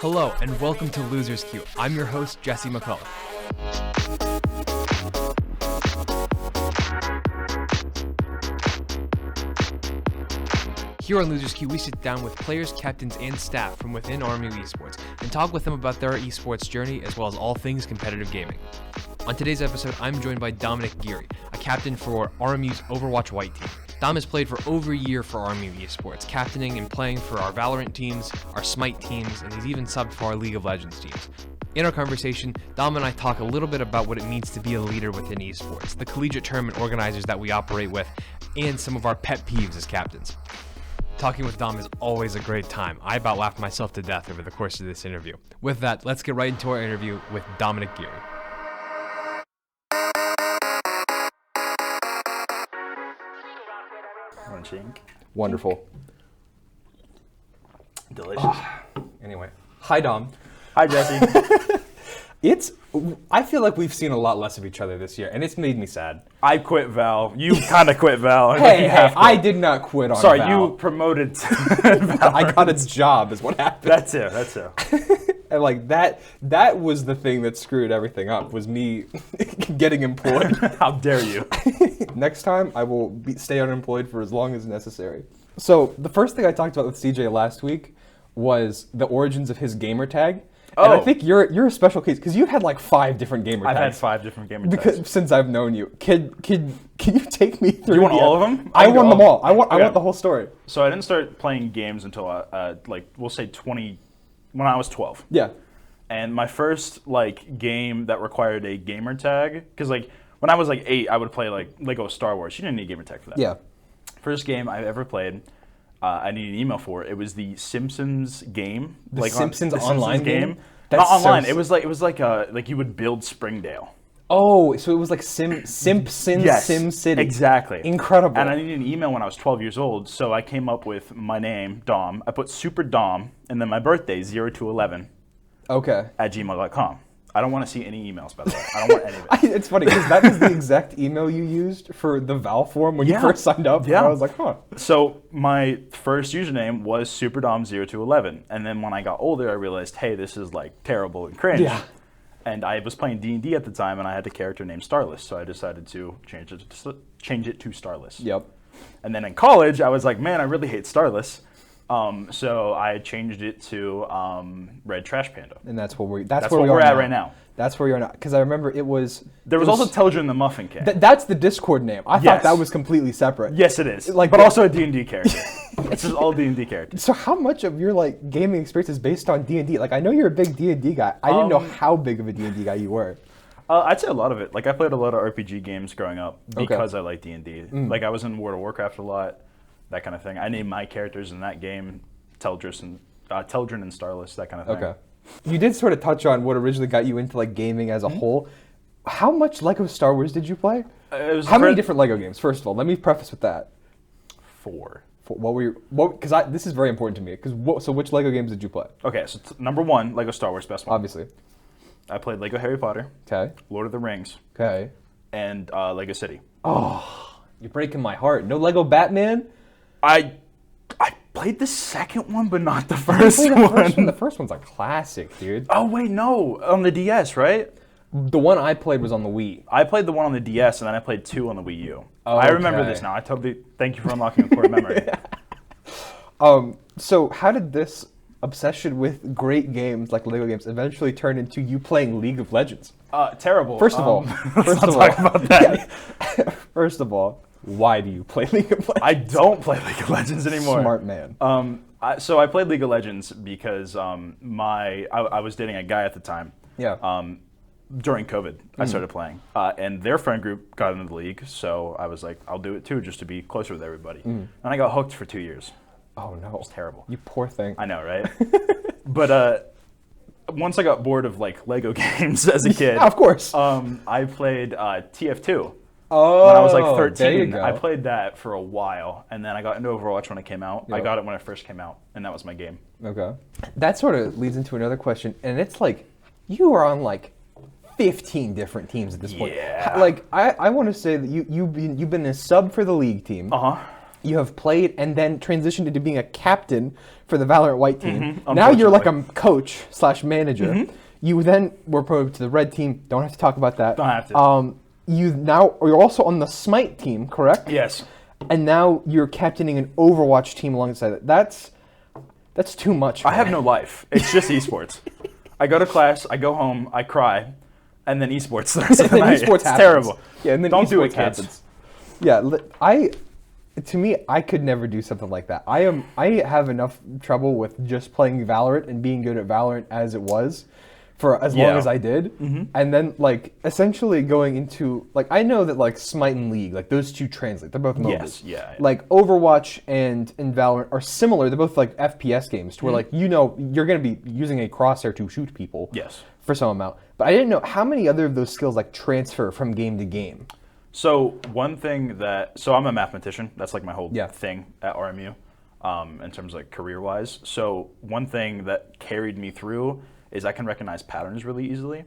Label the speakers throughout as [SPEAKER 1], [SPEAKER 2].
[SPEAKER 1] Hello and welcome to Losers Queue. I'm your host, Jesse McCullough. Here on Losers Queue, we sit down with players, captains, and staff from within RMU Esports and talk with them about their esports journey as well as all things competitive gaming. On today's episode, I'm joined by Dominik Geahry, a captain for RMU's Overwatch White team. Dom has played for over a year for RMU Esports, captaining and playing for our Valorant teams, our Smite teams, and he's even subbed for our League of Legends teams. In our conversation, Dom and I talk a little bit about what it means to be a leader within esports, the collegiate tournament organizers that we operate with, and some of our pet peeves as captains. Talking with Dom is always a great time. I about laughed myself to death over the course of this interview. With that, let's get right into our interview with Dominik Geahry. Wonderful.
[SPEAKER 2] Delicious.
[SPEAKER 1] Anyway, hi Dom.
[SPEAKER 2] Hi Jesse.
[SPEAKER 1] I feel like we've seen a lot less of each other this year, and it's made me sad.
[SPEAKER 2] I quit Val. You kind of quit Val.
[SPEAKER 1] Hey, I did not quit on
[SPEAKER 2] Sorry,
[SPEAKER 1] Val.
[SPEAKER 2] you promoted Val.
[SPEAKER 1] I got its job is what happened.
[SPEAKER 2] That's it.
[SPEAKER 1] And like that was the thing that screwed everything up, was me getting employed.
[SPEAKER 2] How dare you?
[SPEAKER 1] Next time, I will stay unemployed for as long as necessary. So the first thing I talked about with CJ last week was the origins of his gamer tag. And I think you're a special case because you had like 5 different gamer tags.
[SPEAKER 2] I've had 5 different gamer tags.
[SPEAKER 1] Since I've known you. Can you take me through?
[SPEAKER 2] You want all of them?
[SPEAKER 1] I want them all. I want the whole story.
[SPEAKER 2] So I didn't start playing games until we'll say when I was 12.
[SPEAKER 1] Yeah.
[SPEAKER 2] And my first game that required a gamer tag, because when I was 8, I would play Lego Star Wars. You didn't need a gamer tag for that.
[SPEAKER 1] Yeah.
[SPEAKER 2] First game I ever played, I needed an email for. It was the Simpsons game.
[SPEAKER 1] The Simpsons online game?
[SPEAKER 2] Not online. It was like you would build Springdale.
[SPEAKER 1] Oh, so it was like Simpsons
[SPEAKER 2] Yes,
[SPEAKER 1] Sim City.
[SPEAKER 2] Exactly.
[SPEAKER 1] Incredible.
[SPEAKER 2] And I needed an email when I was 12 years old, so I came up with my name, Dom. I put Super Dom, and then my birthday, 0 to 11,
[SPEAKER 1] okay,
[SPEAKER 2] at gmail.com. I don't want to see any emails, by the way. I don't want any of it.
[SPEAKER 1] It's funny, because that was the exact email you used for the Val form when you first signed up.
[SPEAKER 2] Yeah.
[SPEAKER 1] And I was like, huh.
[SPEAKER 2] So my first username was SuperDom 0 to 11, and then when I got older, I realized, hey, this is terrible and cringe.
[SPEAKER 1] Yeah.
[SPEAKER 2] And I was playing D&D at the time, and I had a character named Starless, so I decided to change it to Starless.
[SPEAKER 1] Yep.
[SPEAKER 2] And then in college, I was like, man, I really hate Starless. So I changed it to Red Trash Panda.
[SPEAKER 1] And that's where we're
[SPEAKER 2] at right now.
[SPEAKER 1] That's where you're at. Because I remember
[SPEAKER 2] there was also Teldrin the Muffin King.
[SPEAKER 1] That's the Discord name. I thought that was completely separate.
[SPEAKER 2] Yes, it is. But also a D&D character. It's just all D&D characters.
[SPEAKER 1] So how much of your gaming experience is based on D&D? I know you're a big D&D guy. I didn't know how big of a D&D guy you were.
[SPEAKER 2] I'd say a lot of it. I played a lot of RPG games growing up because I like D&D. I was in World of Warcraft a lot, that kind of thing. I named my characters in that game Teldrin and Starless, that kind of thing.
[SPEAKER 1] Okay. You did sort of touch on what originally got you into gaming as a whole. How much Lego Star Wars did you play? How many different Lego games? First of all, let me preface with that.
[SPEAKER 2] 4.
[SPEAKER 1] What were because this is very important to me. So which Lego games did you play?
[SPEAKER 2] Okay, so number 1, Lego Star Wars, best one.
[SPEAKER 1] Obviously.
[SPEAKER 2] I played Lego Harry Potter.
[SPEAKER 1] Okay.
[SPEAKER 2] Lord of the Rings.
[SPEAKER 1] Okay.
[SPEAKER 2] And Lego City.
[SPEAKER 1] Oh, you're breaking my heart. No Lego Batman?
[SPEAKER 2] I played the second one, but not the first one.
[SPEAKER 1] The first one's a classic, dude.
[SPEAKER 2] Oh, wait, no. On the DS, right?
[SPEAKER 1] The one I played was on the Wii.
[SPEAKER 2] I played the one on the DS, and then I played 2 on the Wii U. Okay. I remember this now. Thank you for unlocking a core memory.
[SPEAKER 1] So how did this obsession with great games like Lego games eventually turn into you playing League of Legends?
[SPEAKER 2] Terrible.
[SPEAKER 1] First of all,
[SPEAKER 2] talk about that.
[SPEAKER 1] First of all, why do you play League of Legends?
[SPEAKER 2] I don't play League of Legends anymore.
[SPEAKER 1] Smart man.
[SPEAKER 2] So I played League of Legends because I was dating a guy at the time.
[SPEAKER 1] Yeah.
[SPEAKER 2] During COVID, I started playing, and their friend group got into the league, so I was like, I'll do it too, just to be closer with everybody. And I got hooked for 2 years.
[SPEAKER 1] Oh no,
[SPEAKER 2] it was terrible.
[SPEAKER 1] You poor thing.
[SPEAKER 2] I know, right? But once I got bored of Lego games as a kid,
[SPEAKER 1] yeah, of course,
[SPEAKER 2] I played TF2.
[SPEAKER 1] Oh,
[SPEAKER 2] when I was 13,
[SPEAKER 1] there you go.
[SPEAKER 2] I played that for a while, and then I got into Overwatch when it came out. Yep. I got it when it first came out, and that was my game.
[SPEAKER 1] Okay, that sort of leads into another question, and it's you are on 15 different teams at this point.
[SPEAKER 2] Yeah.
[SPEAKER 1] I want to say that you've been a sub for the league team.
[SPEAKER 2] Uh-huh.
[SPEAKER 3] You have played and then transitioned into being a captain for the Valorant White team. Now you're like a coach / manager. You then were promoted to the red team. Don't have to talk about that.
[SPEAKER 2] Don't have to.
[SPEAKER 3] You're also on the Smite team, correct?
[SPEAKER 2] Yes.
[SPEAKER 3] And now you're captaining an Overwatch team alongside it. That's too much. Man.
[SPEAKER 2] I have no life. It's just esports. I go to class, I go home, I cry, and then esports starts.
[SPEAKER 3] And then esports happens.
[SPEAKER 2] Terrible.
[SPEAKER 3] Yeah, and then
[SPEAKER 2] don't do it,
[SPEAKER 3] kids.
[SPEAKER 2] happens.
[SPEAKER 3] Yeah, to me, I could never do something like that. I have enough trouble with just playing Valorant and being good at Valorant as it was for as long as I did. And then like essentially going into like I know that like Smite and League, like those two translate. They're both MOBAs.
[SPEAKER 2] Yes, yeah.
[SPEAKER 3] Like Overwatch and Valorant are similar. They're both like FPS games to where like you're gonna be using a crosshair to shoot people.
[SPEAKER 2] Yes.
[SPEAKER 3] For some amount. But I didn't know how many other of those skills like transfer from game to game.
[SPEAKER 2] So one thing so I'm a mathematician. That's like my whole thing at RMU, in terms of like career-wise. So one thing that carried me through is I can recognize patterns really easily.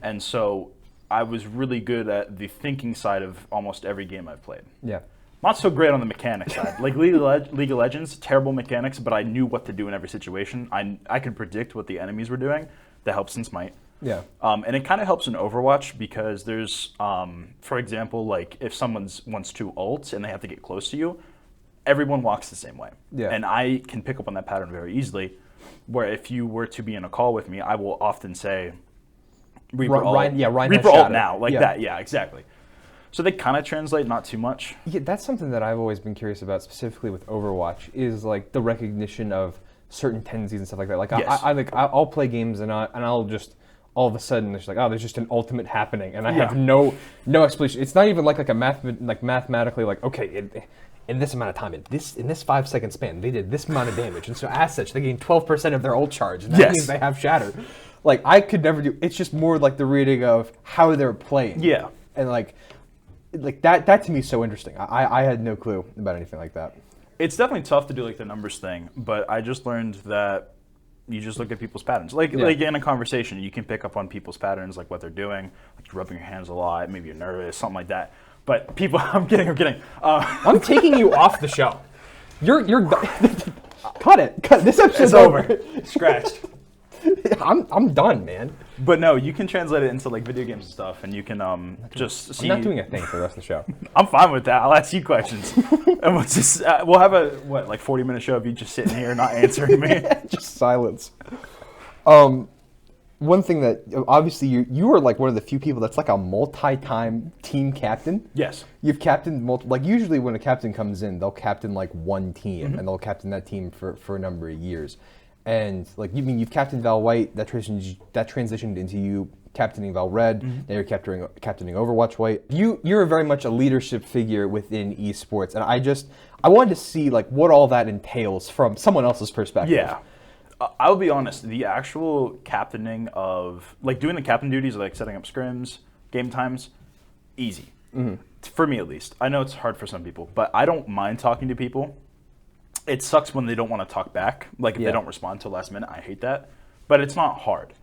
[SPEAKER 2] And so I was really good at the thinking side of almost every game I've played.
[SPEAKER 3] Yeah.
[SPEAKER 2] Not so great on the mechanics side. Like League of Legends, terrible mechanics, but I knew what to do in every situation. I could predict what the enemies were doing. That helps in Smite.
[SPEAKER 3] Yeah.
[SPEAKER 2] And it kind of helps in Overwatch because there's, for example, like if someone wants to ult and they have to get close to you, everyone walks the same way.
[SPEAKER 3] Yeah.
[SPEAKER 2] And I can pick up on that pattern very easily, where if you were to be in a call with me, I will often say, Reaper ult, Reaper ult now, like that. Yeah, exactly. So they kind of translate, not too much.
[SPEAKER 3] Yeah, that's something that I've always been curious about, specifically with Overwatch, is like the recognition of certain tendencies and stuff like that. Like I'll play games and I'll just all of a sudden it's like, oh, there's just an ultimate happening, and I have no explanation. It's not even like mathematically like, okay, in this amount of time, in this 5-second span, they did this amount of damage, and so as such, they gained 12% of their ult charge, and that means they have Shatter. Like I could never do. It's just more like the reading of how they're playing.
[SPEAKER 2] Yeah,
[SPEAKER 3] and like that to me is so interesting. I had no clue about anything like that.
[SPEAKER 2] It's definitely tough to do like the numbers thing, but I just learned that you just look at people's patterns. Like in a conversation, you can pick up on people's patterns, like what they're doing, like you're rubbing your hands a lot, maybe you're nervous, something like that. But people, I'm kidding.
[SPEAKER 3] I'm taking you off the show. You're cut it. This episode's
[SPEAKER 2] over. Scratched.
[SPEAKER 3] I'm done, man.
[SPEAKER 2] But no, you can translate it into like video games and stuff, and you can just see.
[SPEAKER 3] I'm not doing a thing for the rest of the show.
[SPEAKER 2] I'm fine with that. I'll ask you questions, and we'll have a 40-minute show of you just sitting here not answering me.
[SPEAKER 3] Just silence. One thing that obviously you were like one of the few people that's like a multi-time team captain.
[SPEAKER 2] Yes.
[SPEAKER 3] You've captained like usually when a captain comes in, they'll captain like one team and they'll captain that team for a number of years. And like you've captained Val White, that transitioned into you captaining Val Red. Now you're captaining Overwatch White. You're very much a leadership figure within esports, and I wanted to see like what all that entails from someone else's perspective.
[SPEAKER 2] Yeah, I'll be honest. The actual captaining of like doing the captain duties, like setting up scrims, game times, easy for me at least. I know it's hard for some people, but I don't mind talking to people. It sucks when they don't want to talk back, like if they don't respond till last minute. I hate that, but it's not hard.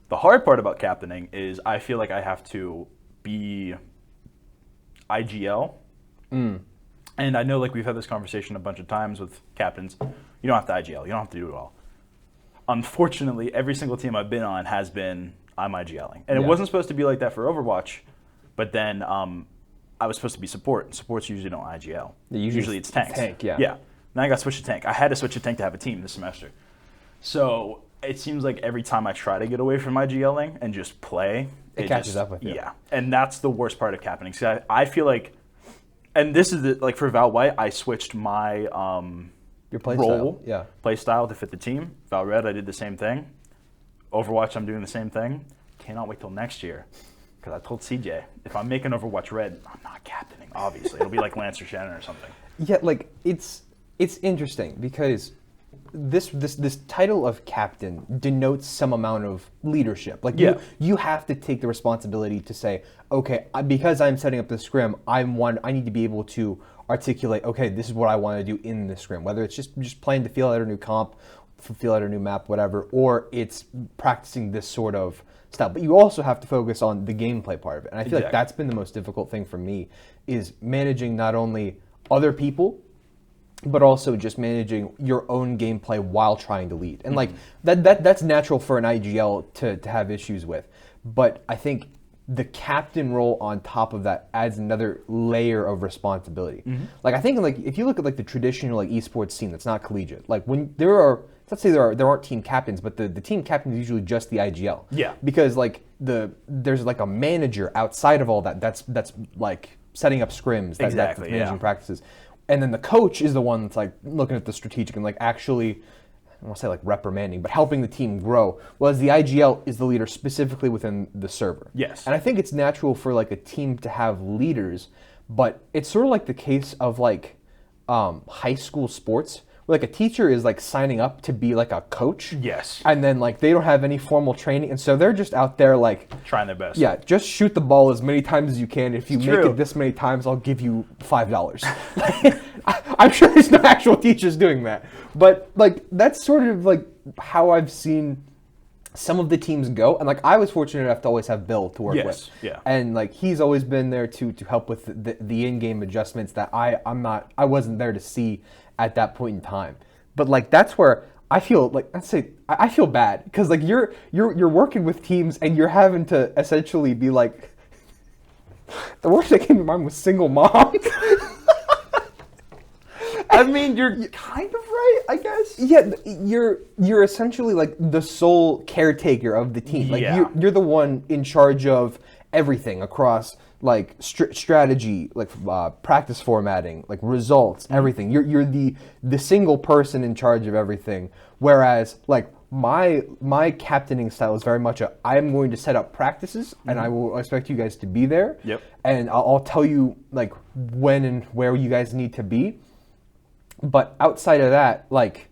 [SPEAKER 2] The hard part about captaining is I feel like I have to be IGL. And I know like we've had this conversation a bunch of times with captains. You don't have to IGL. You don't have to do it all. Unfortunately, every single team I've been on has been I'm IGLing. And it wasn't supposed to be like that for Overwatch, but then I was supposed to be support. Supports usually don't IGL. Usually it's tanks. Yeah. Now I got to switch to tank. I had to switch to tank to have a team this semester. So it seems like every time I try to get away from my GLing and just play,
[SPEAKER 3] it catches up with you.
[SPEAKER 2] Yeah, and that's the worst part of captaining. So I feel like, and this is like for Val White, I switched my
[SPEAKER 3] your play
[SPEAKER 2] style to fit the team. Val Red, I did the same thing. Overwatch, I'm doing the same thing. Cannot wait till next year, because I told CJ if I'm making Overwatch Red, I'm not captaining. Obviously, it'll be like Lance or Shannon or something.
[SPEAKER 3] Yeah, like it's interesting because this title of captain denotes some amount of leadership. Like you have to take the responsibility to say, okay, because I'm setting up the scrim, I need to be able to articulate, okay, this is what I want to do in the scrim. Whether it's just playing to feel out a new comp, feel out a new map, whatever, or it's practicing this sort of style. But you also have to focus on the gameplay part of it. And I feel like that's been the most difficult thing for me, is managing not only other people but also just managing your own gameplay while trying to lead. And like that's natural for an IGL to have issues with. But I think the captain role on top of that adds another layer of responsibility. Like I think like if you look at like the traditional like esports scene that's not collegiate, like when let's say there aren't team captains, but the team captain is usually just the IGL.
[SPEAKER 2] Yeah.
[SPEAKER 3] Because like there's like a manager outside of all that that's like setting up scrims, that's managing practices. And then the coach is the one that's like looking at the strategic and like actually, I don't want to say like reprimanding, but helping the team grow. Whereas the IGL is the leader specifically within the server.
[SPEAKER 2] Yes.
[SPEAKER 3] And I think it's natural for like a team to have leaders, but it's sort of like the case of like high school sports, where like a teacher is like signing up to be like a coach.
[SPEAKER 2] Yes.
[SPEAKER 3] And then like they don't have any formal training, and so they're just out there like
[SPEAKER 2] trying their best.
[SPEAKER 3] Yeah, just shoot the ball as many times as you can. If you make it this many times, I'll give you $5. I'm sure there's no actual teachers doing that, but like that's sort of like how I've seen some of the teams go. And like I was fortunate enough to always have Bill to work with.
[SPEAKER 2] Yeah.
[SPEAKER 3] And like he's always been there to help with the in-game adjustments that I wasn't there to see at that point in time. But like that's where I feel like I feel bad because like you're working with teams and you're having to essentially be like, the word that came to mind was single mom.
[SPEAKER 2] I mean, you're kind of right, I guess.
[SPEAKER 3] Yeah, you're essentially like the sole caretaker of the team. Like you're the one in charge of everything across like strategy, like practice formatting, like results, everything. You're the single person in charge of everything. Whereas like my captaining style is very much I'm going to set up practices and I will expect you guys to be there.
[SPEAKER 2] Yep.
[SPEAKER 3] And I'll tell you like when and where you guys need to be. But outside of that, like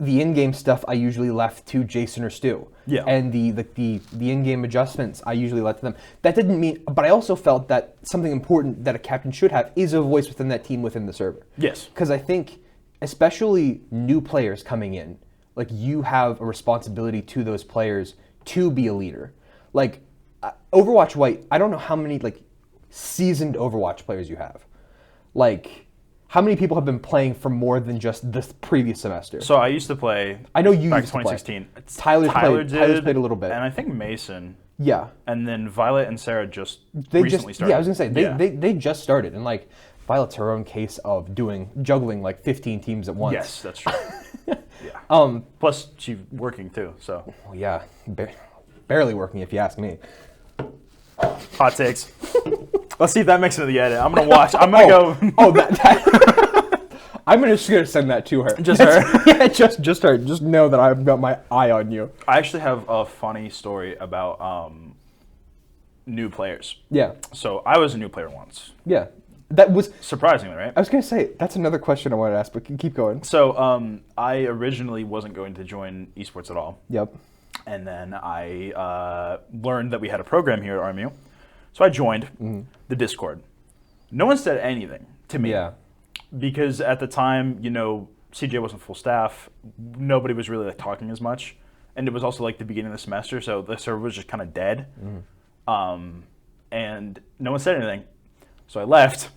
[SPEAKER 3] the in-game stuff, I usually left to Jason or Stu.
[SPEAKER 2] Yeah.
[SPEAKER 3] And the in-game adjustments, I usually left to them. That didn't mean, but I also felt that something important that a captain should have is a voice within that team within the server.
[SPEAKER 2] Yes.
[SPEAKER 3] Because I think, especially new players coming in, like you have a responsibility to those players to be a leader. Like Overwatch White, I don't know how many like seasoned Overwatch players you have. Like, how many people have been playing for more than just this previous semester?
[SPEAKER 2] So I used to play.
[SPEAKER 3] I know you
[SPEAKER 2] back
[SPEAKER 3] used to
[SPEAKER 2] 2016.
[SPEAKER 3] play. Tyler's played a little bit.
[SPEAKER 2] And I think Mason.
[SPEAKER 3] Yeah.
[SPEAKER 2] And then Violet and Sarah recently started.
[SPEAKER 3] Yeah, I was gonna say they just started, and like Violet's her own case of juggling like 15 teams at once.
[SPEAKER 2] Yes, that's true. Yeah. Plus she's working too, so.
[SPEAKER 3] Well, yeah, barely working if you ask me.
[SPEAKER 2] Hot takes. Let's see if that makes it into the edit. I'm gonna watch. I'm gonna go.
[SPEAKER 3] I'm just gonna send that to her.
[SPEAKER 2] Just her.
[SPEAKER 3] Yeah, just her. Just know that I've got my eye on you.
[SPEAKER 2] I actually have a funny story about new players.
[SPEAKER 3] Yeah.
[SPEAKER 2] So I was a new player once.
[SPEAKER 3] Yeah. That was
[SPEAKER 2] surprisingly, right?
[SPEAKER 3] I was gonna say that's another question I wanted to ask, but keep going.
[SPEAKER 2] So I originally wasn't going to join esports at all.
[SPEAKER 3] Yep.
[SPEAKER 2] And then I learned that we had a program here at RMU. So I joined the Discord. No one said anything to me.
[SPEAKER 3] Yeah.
[SPEAKER 2] Because at the time, CJ wasn't full staff. Nobody was really like talking as much. And it was also like the beginning of the semester, so the server was just kind of dead. And no one said anything. So I left.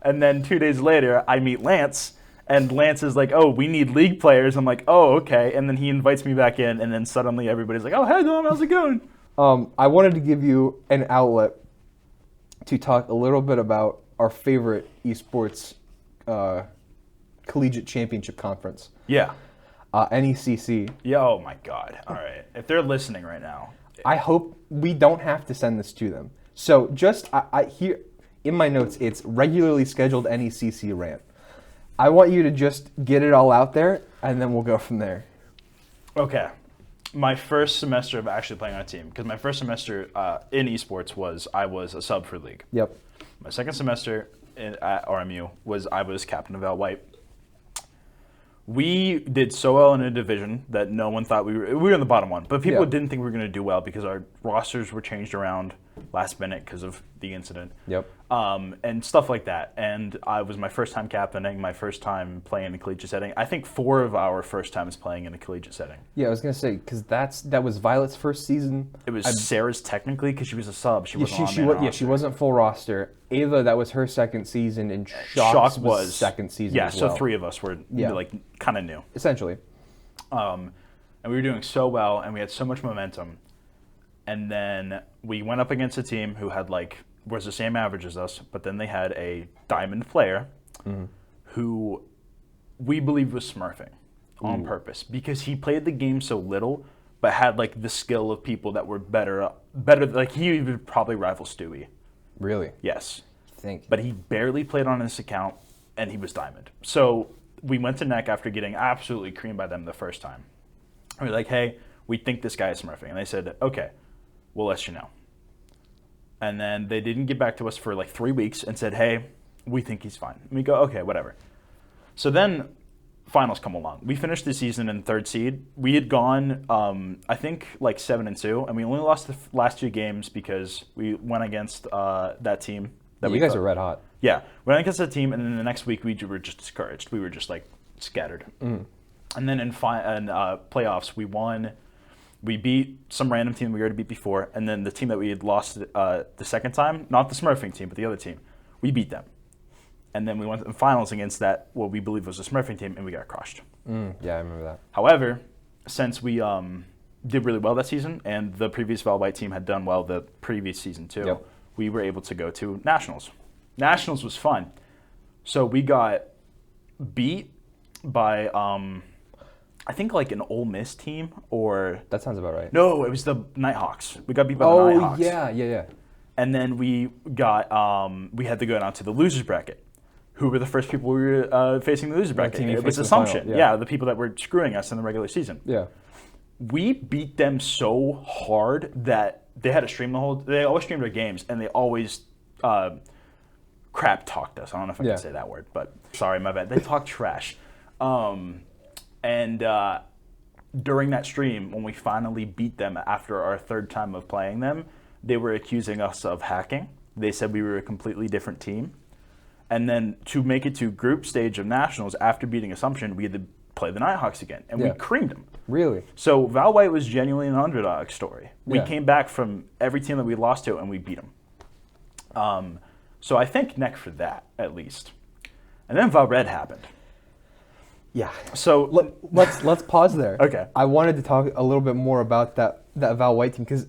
[SPEAKER 2] And then 2 days later, I meet Lance. And Lance is like, oh, we need league players. I'm like, oh, okay. And then he invites me back in. And then suddenly everybody's like, oh, hey, Dom, how's it going?
[SPEAKER 3] I wanted to give you an outlet to talk a little bit about our favorite esports collegiate championship conference.
[SPEAKER 2] Yeah.
[SPEAKER 3] NECC.
[SPEAKER 2] Yeah, oh my God. All right. If they're listening right now.
[SPEAKER 3] I hope we don't have to send this to them. So just, I here in my notes, it's regularly scheduled NECC rant. I want you to just get it all out there, and then we'll go from there.
[SPEAKER 2] Okay. My first semester of actually playing on a team, because my first semester in esports I was a sub for league.
[SPEAKER 3] Yep.
[SPEAKER 2] My second semester at RMU I was captain of Al White. We did so well in a division that no one thought we were in the bottom one, but people didn't think we were going to do well because our rosters were changed around. last minute because of the incident.
[SPEAKER 3] Yep.
[SPEAKER 2] And stuff like that. And I was my first time captaining, my first time playing in a collegiate setting. I think 4 of our first times playing in a collegiate setting.
[SPEAKER 3] Yeah, I was gonna say because that was Violet's first season.
[SPEAKER 2] It was Sarah's technically because she was a sub. She wasn't
[SPEAKER 3] she wasn't full roster. Ava, that was her second season, and Shock was second season.
[SPEAKER 2] Yeah,
[SPEAKER 3] as well.
[SPEAKER 2] So 3 of us were like kind of new.
[SPEAKER 3] Essentially.
[SPEAKER 2] And we were doing so well, and we had so much momentum. And then we went up against a team who had was the same average as us, but then they had a diamond player who we believe was smurfing on purpose because he played the game so little, but had the skill of people that were better. Like he would probably rival Stewie.
[SPEAKER 3] Really?
[SPEAKER 2] Yes.
[SPEAKER 3] Thank you.
[SPEAKER 2] But he barely played on his account, and he was diamond. So we went to NECC after getting absolutely creamed by them the first time. We were like, hey, we think this guy is smurfing. And they said, okay, we'll let you know. And then they didn't get back to us for 3 weeks and said, hey, we think he's fine. And we go, okay, whatever. So then finals come along. We finished the season in 3rd seed. We had gone, I think, 7-2, and we only lost the last 2 games because we went against that team.
[SPEAKER 3] You guys are red hot.
[SPEAKER 2] Yeah, we went against that team, and then the next week we were just discouraged. We were just scattered. And then in playoffs, we won. We beat some random team we already beat before, and then the team that we had lost the second time, not the Smurfing team, but the other team, we beat them. And then we went to the finals against that, what we believe was a Smurfing team, and we got crushed.
[SPEAKER 3] Yeah, I remember that.
[SPEAKER 2] However, since we did really well that season, and the previous Val White team had done well the previous season too, we were able to go to Nationals. Nationals was fun. So we got beat by... I think an Ole Miss team or...
[SPEAKER 3] That sounds about right.
[SPEAKER 2] No, it was the Nighthawks. We got beat by the Nighthawks.
[SPEAKER 3] Oh, yeah.
[SPEAKER 2] And then we got, we had to go down to the losers bracket. Who were the first people we were facing the losers bracket? It was Assumption. Yeah, the people that were screwing us in the regular season.
[SPEAKER 3] Yeah.
[SPEAKER 2] We beat them so hard that they had to stream they always streamed our games, and they always crap talked us. I don't know if I can say that word, but sorry, my bad. They talked trash. And during that stream, when we finally beat them after our 3rd time of playing them, they were accusing us of hacking. They said we were a completely different team. And then to make it to group stage of Nationals, after beating Assumption, we had to play the Nighthawks again. And we creamed them.
[SPEAKER 3] Really?
[SPEAKER 2] So Val White was genuinely an underdog story. We came back from every team that we lost to, and we beat them. So I thank NECC for that, at least. And then Val Red happened.
[SPEAKER 3] Yeah.
[SPEAKER 2] So
[SPEAKER 3] let's pause there.
[SPEAKER 2] Okay.
[SPEAKER 3] I wanted to talk a little bit more about that Val White team because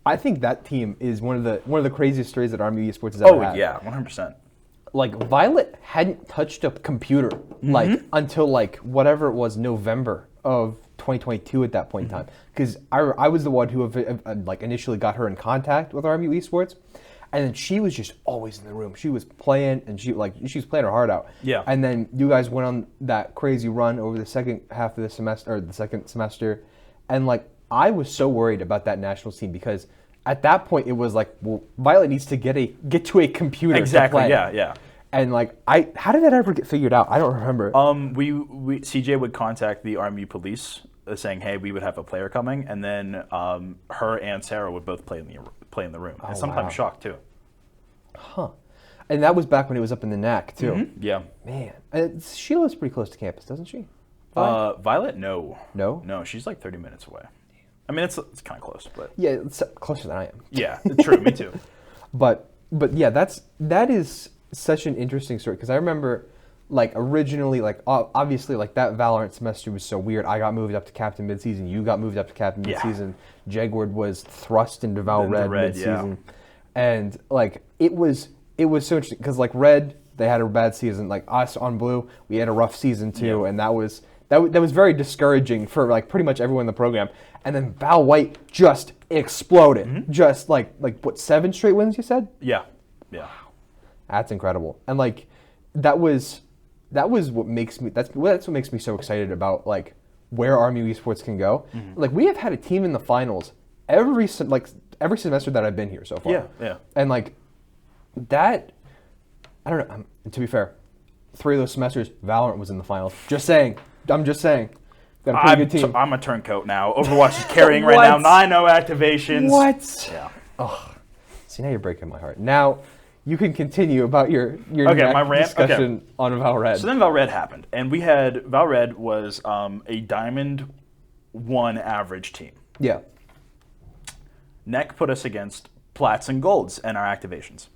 [SPEAKER 3] I think that team is one of the craziest stories that Army Esports has ever had.
[SPEAKER 2] Oh yeah, 100%.
[SPEAKER 3] Violet hadn't touched a computer until whatever it was, November of 2022 at that point in time, because I was the one who initially got her in contact with Army Esports. And then she was just always in the room. She was playing, and she was playing her heart out.
[SPEAKER 2] Yeah.
[SPEAKER 3] And then you guys went on that crazy run over the second half of the semester, or the second semester, and I was so worried about that nationals team because at that point it was Violet needs to get to a computer.
[SPEAKER 2] Exactly.
[SPEAKER 3] To play.
[SPEAKER 2] Yeah.
[SPEAKER 3] And how did that ever get figured out? I don't remember.
[SPEAKER 2] We CJ would contact the Army police saying, hey, we would have a player coming, and then her and Sarah would both play in the room, and sometimes Shock too.
[SPEAKER 3] Huh. And that was back when it was up in the NECC too.
[SPEAKER 2] Yeah.
[SPEAKER 3] Man, she lives pretty close to campus, doesn't she?
[SPEAKER 2] Violet, no.
[SPEAKER 3] No?
[SPEAKER 2] No, she's 30 minutes away. I mean, it's kind of close, but
[SPEAKER 3] yeah, it's closer than I am.
[SPEAKER 2] Yeah, true. Me too.
[SPEAKER 3] But yeah, that is such an interesting story because I remember originally obviously that Valorant semester was so weird. I got moved up to captain midseason. You got moved up to captain midseason. Jegward was thrust into Val Red midseason, and it was so interesting because Red, they had a bad season. Us on Blue, we had a rough season too, and that was very discouraging for pretty much everyone in the program. And then Val White just exploded, just what 7 straight wins you said?
[SPEAKER 2] Yeah.
[SPEAKER 3] That's incredible, and that was what makes me that's what makes me so excited about where Army Esports can go. We have had a team in the finals every semester that I've been here so far.
[SPEAKER 2] Yeah.
[SPEAKER 3] And that, I don't know. To be fair, 3 of those semesters, Valorant was in the finals. I'm just saying. Got a pretty good team.
[SPEAKER 2] I'm a turncoat now. Overwatch is carrying right now. 9-0 activations.
[SPEAKER 3] What?
[SPEAKER 2] Yeah.
[SPEAKER 3] Oh, See, now you're breaking my heart. Now, you can continue about your
[SPEAKER 2] my rant
[SPEAKER 3] discussion on Val Red.
[SPEAKER 2] So then Val Red happened, and we had Val Red was a Diamond 1 average team.
[SPEAKER 3] Yeah.
[SPEAKER 2] NECC put us against Plats and Golds and our activations.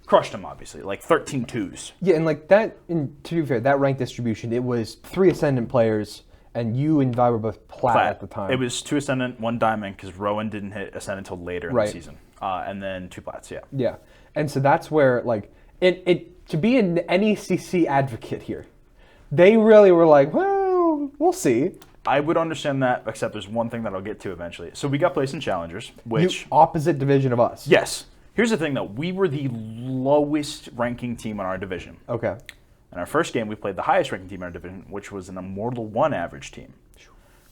[SPEAKER 2] Crushed them, obviously, like 13 twos.
[SPEAKER 3] Yeah, and like that, and to be fair, that rank distribution, it was 3 Ascendant players, and you and Vi were both Plat at the time.
[SPEAKER 2] It was 2 Ascendant, 1 Diamond, because Rowan didn't hit Ascendant until later in the season. And then 2 Plats, yeah.
[SPEAKER 3] Yeah, and so that's where, like, to be an NECC advocate here, they really were like, well, we'll see.
[SPEAKER 2] I would understand that, except there's one thing that I'll get to eventually. So we got placed in Challengers, which...
[SPEAKER 3] opposite division of us.
[SPEAKER 2] Yes. Here's the thing, though. We were the lowest ranking team in our division.
[SPEAKER 3] Okay.
[SPEAKER 2] In our first game, we played the highest ranking team in our division, which was an Immortal 1 average team.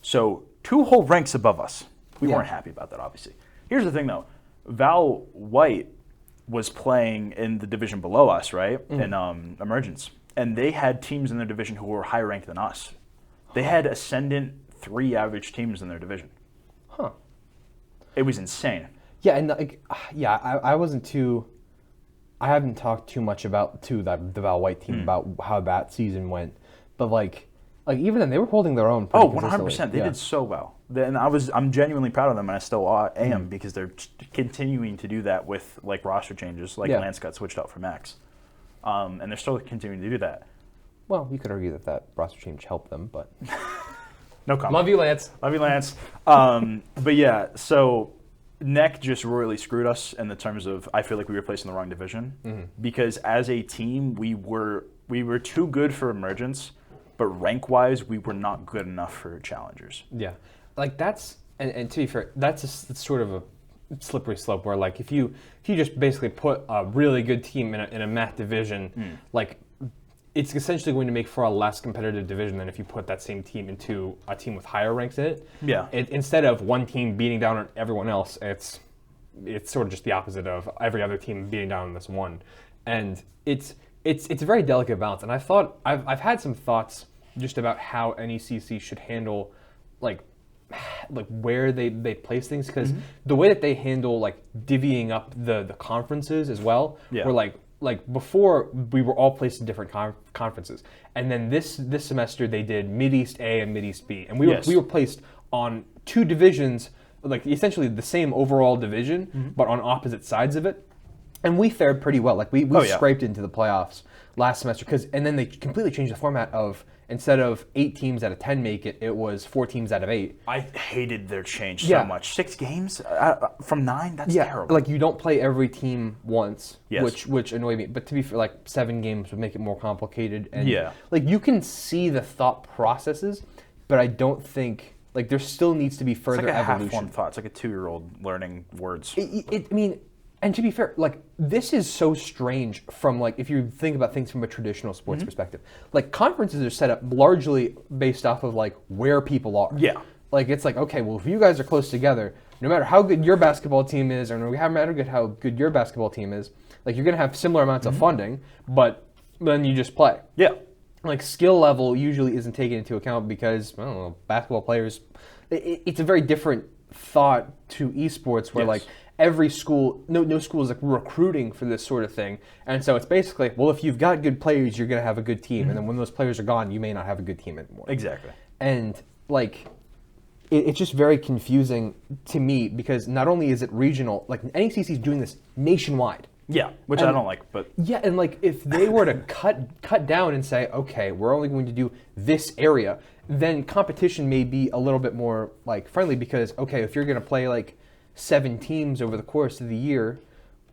[SPEAKER 2] So 2 whole ranks above us. We weren't happy about that, obviously. Here's the thing, though. Val White was playing in the division below us, right? In Emergence. And they had teams in their division who were higher ranked than us. They had Ascendant 3 average teams in their division.
[SPEAKER 3] Huh.
[SPEAKER 2] It was insane.
[SPEAKER 3] Yeah, and like, I wasn't too. I haven't talked too much about the Val White team about how that season went, but like even then they were holding their own.
[SPEAKER 2] 100%. They did so well, and I'm genuinely proud of them, and I still am because they're continuing to do that with like roster changes, like Lance got switched out for Max, and they're still continuing to do that.
[SPEAKER 3] Well, you could argue that roster change helped them, but
[SPEAKER 2] no comment.
[SPEAKER 3] Love you, Lance.
[SPEAKER 2] Love you, Lance. But yeah, so. NECC just royally screwed us in the terms of I feel like we were placed in the wrong division because as a team we were too good for Emergence, but rank wise we were not good enough for Challengers.
[SPEAKER 3] Yeah, like that's and to be fair, that's sort of a slippery slope where like if you just basically put a really good team in a math division, like it's essentially going to make for a less competitive division than if you put that same team into a team with higher ranks in it. Yeah. Instead of one team beating down on everyone else, it's sort of just the opposite of every other team beating down on this one, and it's a very delicate balance. And I've had some thoughts just about how NECC should handle like where they place things because the way that they handle like divvying up the conferences as well, where like before we were all placed in different conferences, and then this semester they did Mideast A and Mideast B, and we were placed on 2 divisions, like essentially the same overall division, but on opposite sides of it, and we fared pretty well. Like we scraped into the playoffs last semester and then they completely changed the format of instead of 8 teams out of 10 make it, it was 4 teams out of 8.
[SPEAKER 2] I hated their change so much. 6 games from 9? That's terrible.
[SPEAKER 3] Like you don't play every team once, which annoyed me. But to be fair, like 7 games would make it more complicated. And like you can see the thought processes, but I don't think like there still needs to be further evolution.
[SPEAKER 2] It's like a half-formed thought. It's like a 2-year-old learning words.
[SPEAKER 3] I mean. And to be fair, like this is so strange from like if you think about things from a traditional sports perspective. Like conferences are set up largely based off of like where people are. Yeah. Like it's like, okay, well if you guys are close together, no matter how good your basketball team is or no matter how good your basketball team is, like you're gonna have similar amounts of funding, but then you just play. Yeah. Like skill level usually isn't taken into account because I don't know, basketball players it's a very different thought to esports where like every school, no school is like recruiting for this sort of thing. And so it's basically, well, if you've got good players, you're going to have a good team. And then when those players are gone, you may not have a good team anymore.
[SPEAKER 2] Exactly.
[SPEAKER 3] And like, it's just very confusing to me because not only is it regional, like NECC is doing this nationwide.
[SPEAKER 2] Yeah, which I don't like, but...
[SPEAKER 3] Yeah, and like if they were to cut down and say, okay, we're only going to do this area, then competition may be a little bit more like friendly because, okay, if you're going to play like 7 teams over the course of the year,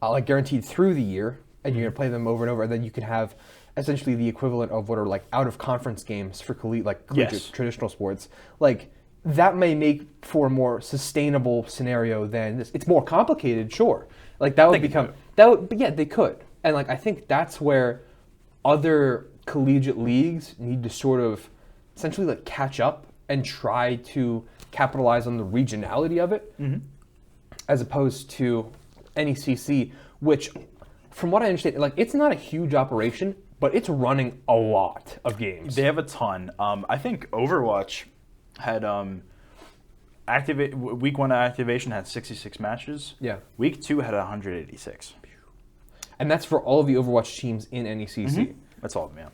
[SPEAKER 3] like guaranteed through the year, and you're gonna play them over and over, and then you can have essentially the equivalent of what are like out of conference games for collegiate traditional sports. Like that may make for a more sustainable scenario than this. It's more complicated, sure. Like that would but yeah, they could. And like I think that's where other collegiate leagues need to sort of essentially like catch up and try to capitalize on the regionality of it. As opposed to NECC, which, from what I understand, like it's not a huge operation, but it's running a lot of games.
[SPEAKER 2] They have a ton. I think Overwatch had Week 1 activation had 66 matches.
[SPEAKER 3] Yeah.
[SPEAKER 2] Week 2 had 186.
[SPEAKER 3] And that's for all of the Overwatch teams in NECC.
[SPEAKER 2] Mm-hmm. That's all of them, yeah.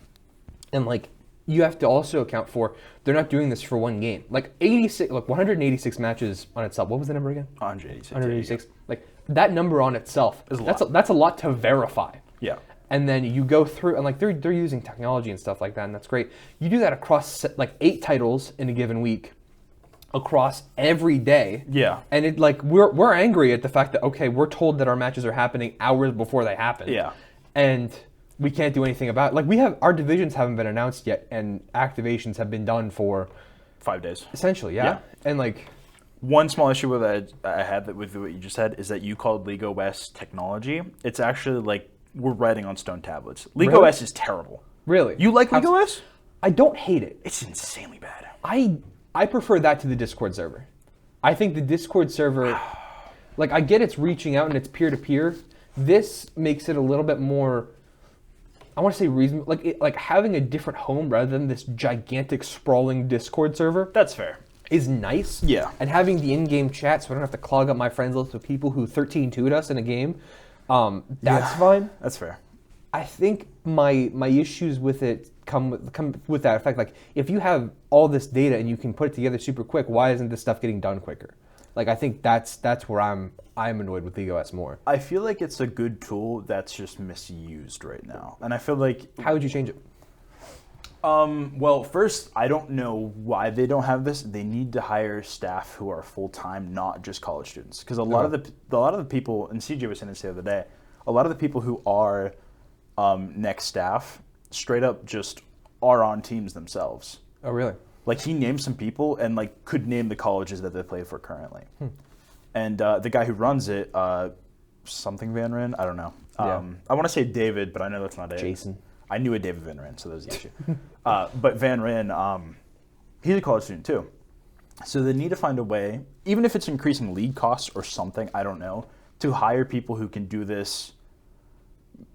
[SPEAKER 3] And like, you have to also account for they're not doing this for one game. Like 186 matches on itself. What was the number again?
[SPEAKER 2] 186.
[SPEAKER 3] 186. Like that number on itself
[SPEAKER 2] is
[SPEAKER 3] that's a lot to verify.
[SPEAKER 2] Yeah.
[SPEAKER 3] And then you go through and like they're using technology and stuff like that, and that's great. You do that across like 8 titles in a given week, across every day.
[SPEAKER 2] Yeah.
[SPEAKER 3] And it like we're angry at the fact that okay, we're told that our matches are happening hours before they happen.
[SPEAKER 2] Yeah.
[SPEAKER 3] And we can't do anything about it. Like our divisions haven't been announced yet, and activations have been done for
[SPEAKER 2] 5 days.
[SPEAKER 3] Essentially, yeah. And like
[SPEAKER 2] one small issue with that I had with what you just said is that you called League OS technology. It's actually like we're writing on stone tablets. League OS is terrible.
[SPEAKER 3] Really?
[SPEAKER 2] You like League OS?
[SPEAKER 3] I don't hate it.
[SPEAKER 2] It's insanely bad.
[SPEAKER 3] I prefer that to the Discord server. I think the Discord server, like I get it's reaching out and it's peer-to-peer. This makes it a little bit more, I want to say reasonable, like having a different home rather than this gigantic sprawling Discord server.
[SPEAKER 2] That's fair.
[SPEAKER 3] Is nice.
[SPEAKER 2] Yeah.
[SPEAKER 3] And having the in-game chat so I don't have to clog up my friends list with people who 13-2'd us in a game, that's fine.
[SPEAKER 2] That's fair.
[SPEAKER 3] I think my issues with it come with that effect. Like if you have all this data and you can put it together super quick, why isn't this stuff getting done quicker? Like I think that's where I'm annoyed with League OS more.
[SPEAKER 2] I feel like it's a good tool that's just misused right now, and I feel like
[SPEAKER 3] how would you change it?
[SPEAKER 2] Well, first, I don't know why they don't have this. They need to hire staff who are full time, not just college students, because a lot of the people, and CJ was saying this the other day, a lot of the people who are NECC staff straight up just are on teams themselves.
[SPEAKER 3] Oh, really?
[SPEAKER 2] Like he named some people and like could name the colleges that they play for currently. And the guy who runs it, something Van Ryn, I don't know. I want to say David, but I know that's not it.
[SPEAKER 3] Jason.
[SPEAKER 2] I knew a David Van Ryn, so that was the issue. But Van Ryn, he's a college student too. So they need to find a way, even if it's increasing league costs or something, I don't know, to hire people who can do this,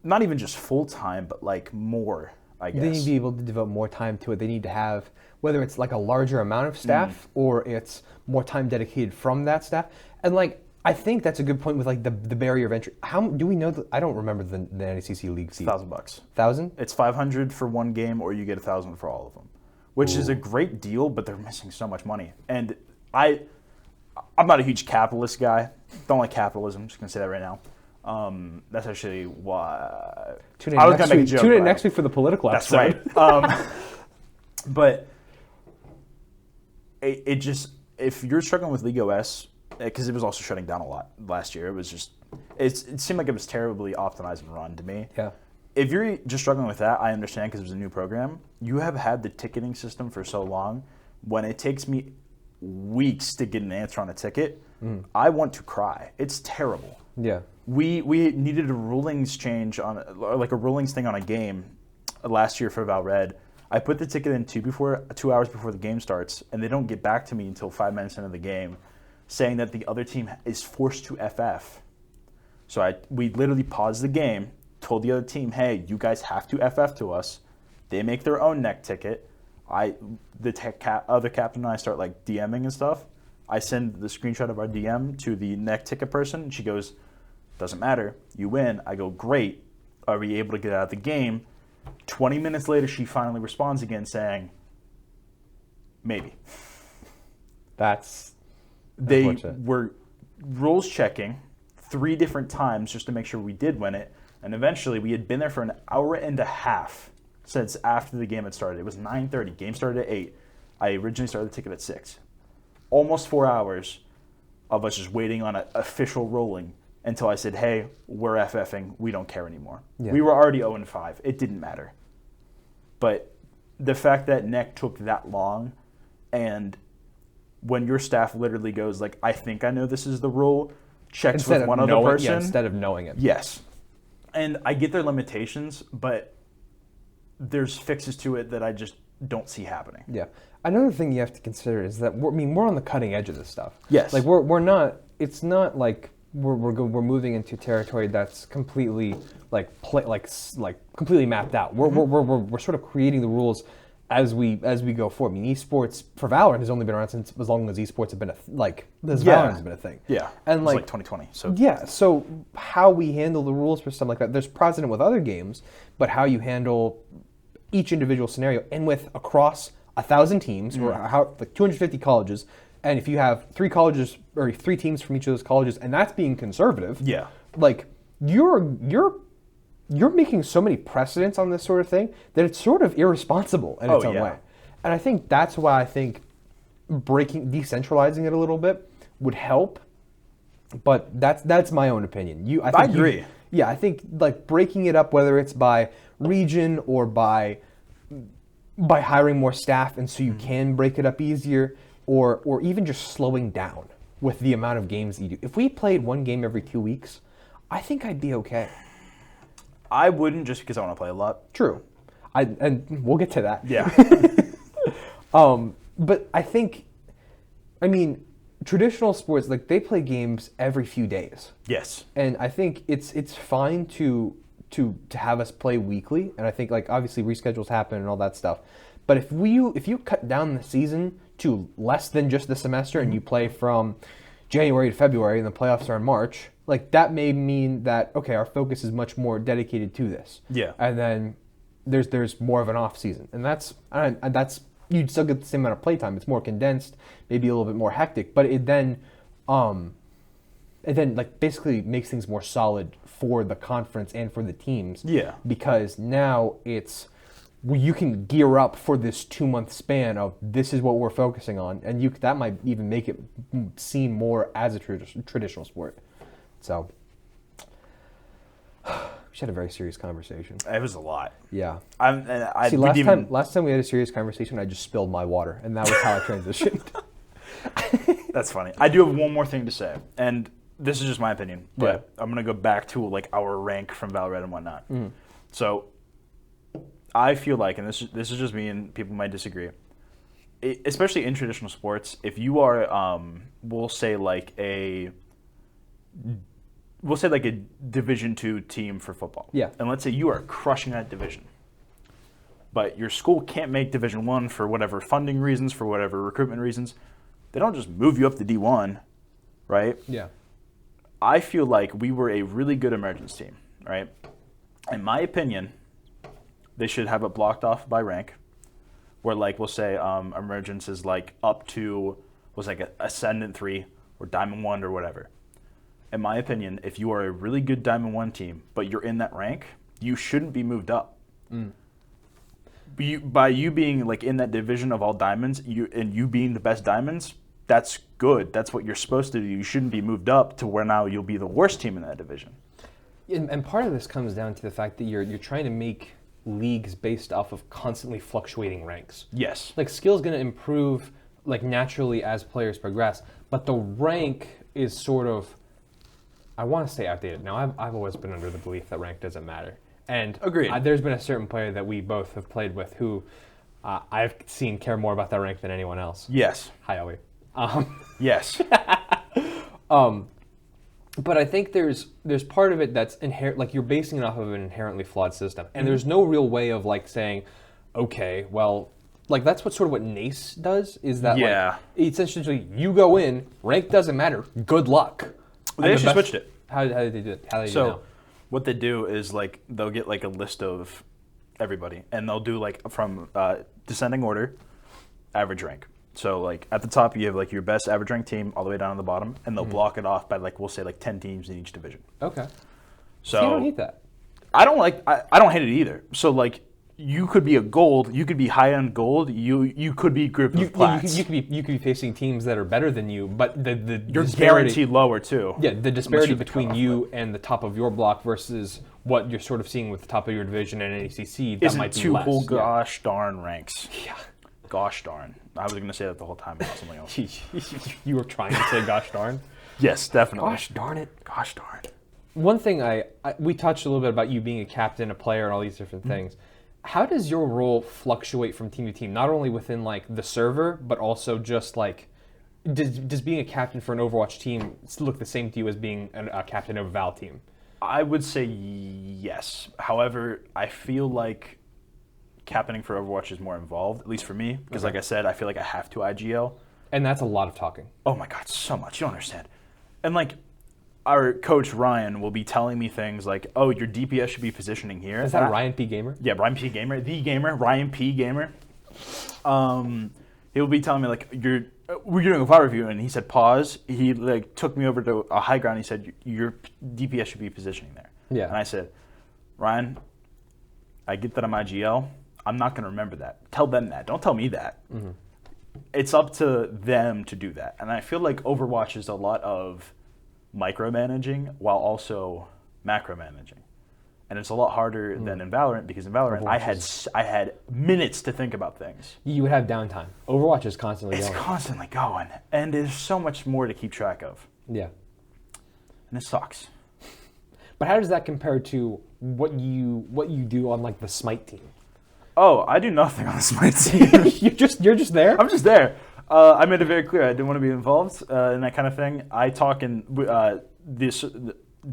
[SPEAKER 2] not even just full time, but like more, I guess.
[SPEAKER 3] They need to be able to devote more time to it. They need to have, whether it's like a larger amount of staff or it's more time dedicated from that staff. And like, I think that's a good point with like the barrier of entry. How do we know? I don't remember the NECC league seat.
[SPEAKER 2] $1,000.
[SPEAKER 3] 1,000?
[SPEAKER 2] It's 500 for one game, or you get 1,000 for all of them, which is a great deal. But they're missing so much money. And I'm not a huge capitalist guy. Don't like capitalism. I'm just gonna say that right now. That's actually why
[SPEAKER 3] Tune in next week for the political episode.
[SPEAKER 2] That's right. But it just, if you're struggling with League OS. Because it was also shutting down a lot last year. It was just, it seemed like it was terribly optimized and run to me.
[SPEAKER 3] Yeah.
[SPEAKER 2] If you're just struggling with that, I understand because it was a new program. You have had the ticketing system for so long. When it takes me weeks to get an answer on a ticket, I want to cry. It's terrible.
[SPEAKER 3] Yeah.
[SPEAKER 2] We needed a rulings change on, like a rulings thing on a game last year for Valred. I put the ticket in 2 hours before the game starts, and they don't get back to me until 5 minutes into the game, saying that the other team is forced to FF. So we literally paused the game, told the other team, hey, you guys have to FF to us. They make their own NECC ticket. The other captain and I start like DMing and stuff. I send the screenshot of our DM to the NECC ticket person. She goes, doesn't matter, you win. I go, great. Are we able to get out of the game? 20 minutes later, she finally responds again saying, maybe. They were rules checking 3 different times just to make sure we did win it. And eventually we had been there for an hour and a half since after the game had started. It was 9:30. Game started at 8. I originally started the ticket at 6. Almost 4 hours of us just waiting on an official rolling until I said, hey, we're FFing. We don't care anymore. Yeah. We were already 0-5. It didn't matter. But the fact that NECC took that long, and when your staff literally goes like, I think I know this is the rule, checks with one other person.
[SPEAKER 3] Yeah, instead of knowing it.
[SPEAKER 2] Yes. And I get their limitations, but there's fixes to it that I just don't see happening.
[SPEAKER 3] Yeah. Another thing you have to consider is that we're on the cutting edge of this stuff.
[SPEAKER 2] Yes.
[SPEAKER 3] Like we're not. It's not like we're moving into territory that's completely completely mapped out. We're sort of creating the rules as we go forward. I mean, esports for Valorant has only been around since as long as esports have been Valorant has been a thing.
[SPEAKER 2] Yeah,
[SPEAKER 3] and
[SPEAKER 2] it was like 2020. So
[SPEAKER 3] yeah, so how we handle the rules for something like that, there's precedent with other games, but how you handle each individual scenario, and with across 1,000 teams or like 250 colleges, and if you have 3 colleges or 3 teams from each of those colleges, and that's being conservative.
[SPEAKER 2] Yeah,
[SPEAKER 3] like you're making so many precedents on this sort of thing that it's sort of irresponsible in its own way. And I think that's why I think decentralizing it a little bit would help. But that's my own opinion. I agree. I think like breaking it up, whether it's by region or by hiring more staff, and so you can break it up easier, or even just slowing down with the amount of games that you do. If we played 1 game every 2 weeks, I think I'd be okay.
[SPEAKER 2] I wouldn't, just because I want to play a lot.
[SPEAKER 3] True. And we'll get to that.
[SPEAKER 2] Yeah.
[SPEAKER 3] But I think, I mean, traditional sports, like they play games every few days.
[SPEAKER 2] Yes.
[SPEAKER 3] And I think it's fine to have us play weekly, and I think like obviously reschedules happen and all that stuff. But if you cut down the season to less than just the semester, and you play from January to February and the playoffs are in March, like that may mean that, okay, our focus is much more dedicated to this.
[SPEAKER 2] Yeah.
[SPEAKER 3] And then there's more of an off season, and that's you'd still get the same amount of playtime. It's more condensed, maybe a little bit more hectic, but it then like basically makes things more solid for the conference and for the teams.
[SPEAKER 2] Yeah.
[SPEAKER 3] Because now you can gear up for this 2-month span of this is what we're focusing on, and that might even make it seem more as a traditional sport. So we had a very serious conversation.
[SPEAKER 2] It was a lot.
[SPEAKER 3] Yeah.
[SPEAKER 2] Last
[SPEAKER 3] time we had a serious conversation, I just spilled my water, and that was how I transitioned.
[SPEAKER 2] That's funny. I do have one more thing to say, and this is just my opinion, but I'm going to go back to like our rank from Valorant and whatnot. So I feel like, and this is just me, and people might disagree, especially in traditional sports, if you are, we'll say like a Division II team for football.
[SPEAKER 3] Yeah.
[SPEAKER 2] And let's say you are crushing that division, but your school can't make Division I for whatever funding reasons, for whatever recruitment reasons. They don't just move you up to D1, right?
[SPEAKER 3] Yeah.
[SPEAKER 2] I feel like we were a really good emergence team, right? In my opinion, they should have it blocked off by rank, where like we'll say emergence is like up to was like a Ascendant 3 or Diamond 1 or whatever. In my opinion, if you are a really good Diamond 1 team, but you're in that rank, you shouldn't be moved up. By you being like in that division of all diamonds, you being the best diamonds, that's good. That's what you're supposed to do. You shouldn't be moved up to where now you'll be the worst team in that division.
[SPEAKER 3] And part of this comes down to the fact that you're trying to make leagues based off of constantly fluctuating ranks.
[SPEAKER 2] Yes.
[SPEAKER 3] Like skill's going to improve like naturally as players progress, but the rank is sort of, I want to say outdated. Now, I've always been under the belief that rank doesn't matter. And
[SPEAKER 2] agreed.
[SPEAKER 3] There's been a certain player that we both have played with who I've seen care more about that rank than anyone else.
[SPEAKER 2] Yes.
[SPEAKER 3] Hi, Ellie.
[SPEAKER 2] Yes.
[SPEAKER 3] But I think there's part of it that's inherent, like you're basing it off of an inherently flawed system. And there's no real way of like saying, okay, well, like that's what NECC does, is that like, it's essentially you go in, rank doesn't matter, good luck.
[SPEAKER 2] They actually switched it.
[SPEAKER 3] How did they do it? How do they do it now?
[SPEAKER 2] What they do is like they'll get like a list of everybody, and they'll do like from descending order, average rank. So like at the top you have like your best average rank team all the way down to the bottom, and they'll block it off by like we'll say like 10 teams in each division.
[SPEAKER 3] Okay.
[SPEAKER 2] So
[SPEAKER 3] you don't hate that.
[SPEAKER 2] I don't hate it either. So like you could be a gold, you could be high on gold, you could be grouped with plats.
[SPEAKER 3] You could be facing teams that are better than you, but
[SPEAKER 2] you're guaranteed lower too.
[SPEAKER 3] Yeah, the disparity between you and the top of your block versus what you're sort of seeing with the top of your division and NECC, that might be less.
[SPEAKER 2] Two whole gosh darn ranks.
[SPEAKER 3] Yeah.
[SPEAKER 2] Gosh darn. I was going to say that the whole time about something else.
[SPEAKER 3] You were trying to say gosh darn?
[SPEAKER 2] Yes, definitely.
[SPEAKER 3] Gosh darn it.
[SPEAKER 2] Gosh darn.
[SPEAKER 3] One thing we touched a little bit about you being a captain, a player, and all these different things. How does your role fluctuate from team to team? Not only within like the server, but also just like, does being a captain for an Overwatch team look the same to you as being a captain of a Val team?
[SPEAKER 2] I would say yes. However, I feel like captaining for Overwatch is more involved, at least for me, because like I said, I feel like I have to IGL.
[SPEAKER 3] And that's a lot of talking.
[SPEAKER 2] Oh my god, so much. You don't understand. And like, our coach Ryan will be telling me things like, "Oh, your DPS should be positioning here."
[SPEAKER 3] Is that Ryan P. Gamer?
[SPEAKER 2] Yeah, Ryan P. Gamer, the gamer, Ryan P. Gamer. He'll be telling me like, we're doing a VOD review, and he said pause. He like took me over to a high ground. He said your DPS should be positioning there.
[SPEAKER 3] Yeah.
[SPEAKER 2] And I said, Ryan, I get that I'm IGL. I'm not going to remember that. Tell them that. Don't tell me that. Mm-hmm. It's up to them to do that. And I feel like Overwatch is a lot of micromanaging while also macromanaging. And it's a lot harder than in Valorant, because in Valorant I had minutes to think about things.
[SPEAKER 3] You would have downtime. Overwatch is constantly going.
[SPEAKER 2] It's constantly going. And there's so much more to keep track of.
[SPEAKER 3] Yeah. And
[SPEAKER 2] it sucks.
[SPEAKER 3] But how does that compare to what you do on like the Smite team?
[SPEAKER 2] Oh, I do nothing on the Smite team.
[SPEAKER 3] You're just there?
[SPEAKER 2] I'm just there. I made it very clear I didn't want to be involved in that kind of thing. I talk in this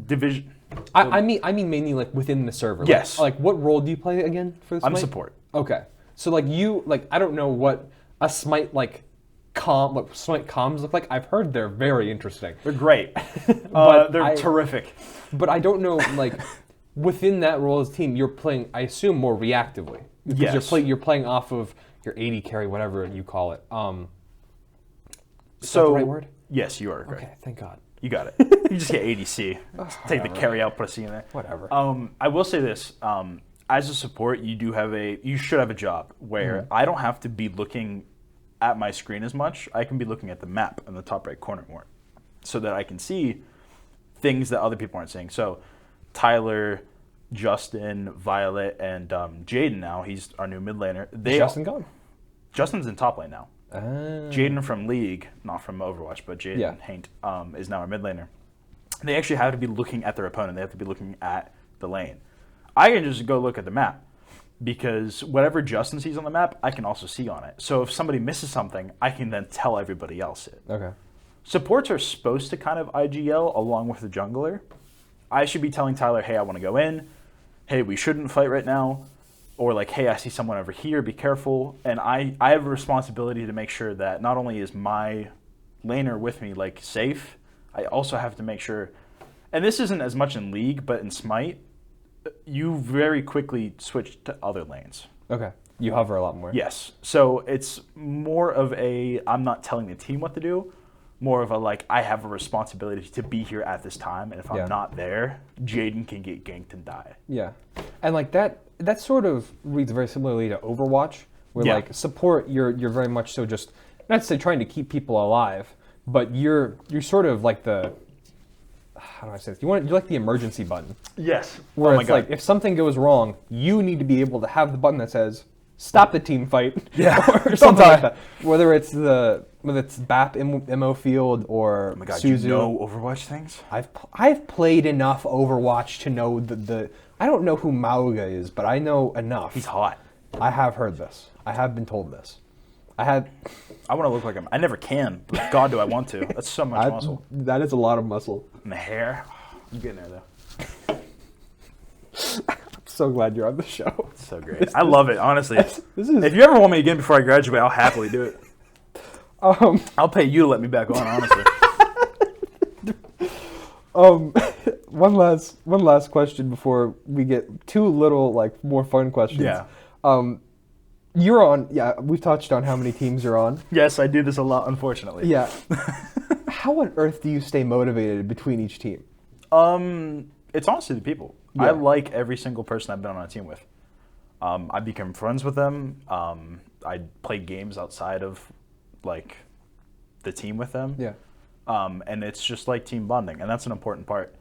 [SPEAKER 2] division.
[SPEAKER 3] I mean mainly like within the server.
[SPEAKER 2] Yes.
[SPEAKER 3] Like what role do you play again for the Smite?
[SPEAKER 2] I'm support.
[SPEAKER 3] Okay. So like I don't know what a Smite what Smite comms look like. I've heard they're very interesting.
[SPEAKER 2] They're great. They're terrific.
[SPEAKER 3] But I don't know, like, within that role as a team, you're playing, I assume, more reactively. Because you're playing off of your 80 carry, whatever you call it. Is that the right word?
[SPEAKER 2] Yes, you are correct.
[SPEAKER 3] Okay, thank God.
[SPEAKER 2] You got it. You just get ADC. Take the carry out, put a C in there.
[SPEAKER 3] Whatever.
[SPEAKER 2] I will say this. As a support, you should have a job where I don't have to be looking at my screen as much. I can be looking at the map in the top right corner more, so that I can see things that other people aren't seeing. So Tyler, Justin, Violet, and Jaden now, he's our new mid laner.
[SPEAKER 3] Is Justin gone?
[SPEAKER 2] Justin's in top lane now. Jaden from League, not from Overwatch, but Jaden Haint is now our mid laner. They actually have to be looking at their opponent. They have to be looking at the lane. I can just go look at the map, because whatever Justin sees on the map, I can also see on it. So if somebody misses something, I can then tell everybody else it.
[SPEAKER 3] Okay.
[SPEAKER 2] Supports are supposed to kind of IGL along with the jungler. I should be telling Tyler, hey, I want to go in. Hey, we shouldn't fight right now. Or like, hey, I see someone over here, be careful. And I have a responsibility to make sure that not only is my laner with me like safe, I also have to make sure, and this isn't as much in League, but in Smite, you very quickly switch to other lanes.
[SPEAKER 3] Okay. You hover a lot more.
[SPEAKER 2] Yes. So it's more of I'm not telling the team what to do, more of I have a responsibility to be here at this time, and if I'm not there, Jaden can get ganked and die.
[SPEAKER 3] Yeah. And like that sort of reads very similarly to Overwatch, where like support, you're very much so just, not to say trying to keep people alive, but you're sort of like the, how do I say this? You're like the emergency button.
[SPEAKER 2] Yes.
[SPEAKER 3] Where it's like, if something goes wrong, you need to be able to have the button that says, stop the team fight.
[SPEAKER 2] Yeah.
[SPEAKER 3] Or something like that. Whether it's BAP MO field or
[SPEAKER 2] oh my God,
[SPEAKER 3] Suzu.
[SPEAKER 2] You know Overwatch things?
[SPEAKER 3] I've played enough Overwatch to know the I don't know who Mauga is, but I know enough.
[SPEAKER 2] He's hot.
[SPEAKER 3] I have heard this. I have been told this. I
[SPEAKER 2] want to look like him. I never can, but God, do I want to. That's so much muscle.
[SPEAKER 3] That is a lot of muscle.
[SPEAKER 2] And the hair. I'm getting there, though.
[SPEAKER 3] I'm so glad you're on the show.
[SPEAKER 2] It's so great. I love it, honestly. If you ever want me again before I graduate, I'll happily do it. I'll pay you to let me back on, honestly.
[SPEAKER 3] One last question before we get two little more fun questions.
[SPEAKER 2] Yeah.
[SPEAKER 3] You're on. Yeah, we've touched on how many teams you're on.
[SPEAKER 2] Yes, I do this a lot, unfortunately.
[SPEAKER 3] Yeah. How on earth do you stay motivated between each team?
[SPEAKER 2] It's honestly the people. Yeah. I like every single person I've been on a team with. I become friends with them. I play games outside of the team with them.
[SPEAKER 3] Yeah.
[SPEAKER 2] And it's just like team bonding, and that's an important part.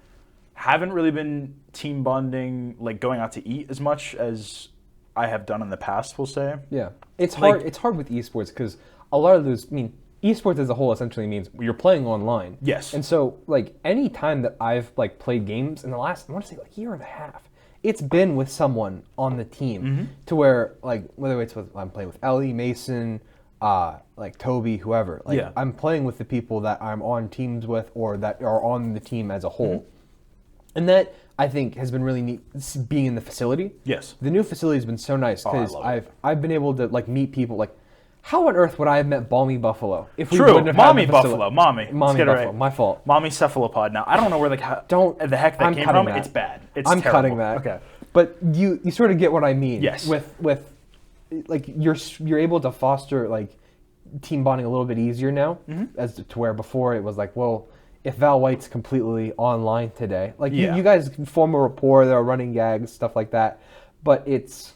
[SPEAKER 2] Haven't really been team bonding, going out to eat as much as I have done in the past, we'll say.
[SPEAKER 3] Yeah. It's hard. It's hard with esports because a lot of those, esports as a whole essentially means you're playing online.
[SPEAKER 2] Yes.
[SPEAKER 3] And so, any time that I've played games in the last, I want to say year and a half, it's been with someone on the team to where whether it's I'm playing with Ellie, Mason, Toby, whoever. I'm playing with the people that I'm on teams with or that are on the team as a whole. And that, I think, has been really neat, being in the facility.
[SPEAKER 2] Yes.
[SPEAKER 3] The new facility has been so nice because
[SPEAKER 2] I've
[SPEAKER 3] been able to like meet people. Like, how on earth would I have met Balmy Buffalo if we
[SPEAKER 2] True.
[SPEAKER 3] wouldn't have
[SPEAKER 2] Mommy
[SPEAKER 3] had the facility?
[SPEAKER 2] Buffalo. Mommy
[SPEAKER 3] Buffalo.
[SPEAKER 2] right.
[SPEAKER 3] My fault.
[SPEAKER 2] Mommy cephalopod. Now, I don't know where the heck that came from.
[SPEAKER 3] That.
[SPEAKER 2] It's bad. It's
[SPEAKER 3] I'm
[SPEAKER 2] terrible.
[SPEAKER 3] cutting that.
[SPEAKER 2] Okay.
[SPEAKER 3] But you sort of get what I mean.
[SPEAKER 2] Yes.
[SPEAKER 3] With like you're able to foster like team bonding a little bit easier now, as to where before it was like, well, if Val White's completely online today, like you guys can form a rapport, there are running gags, stuff like that, but it's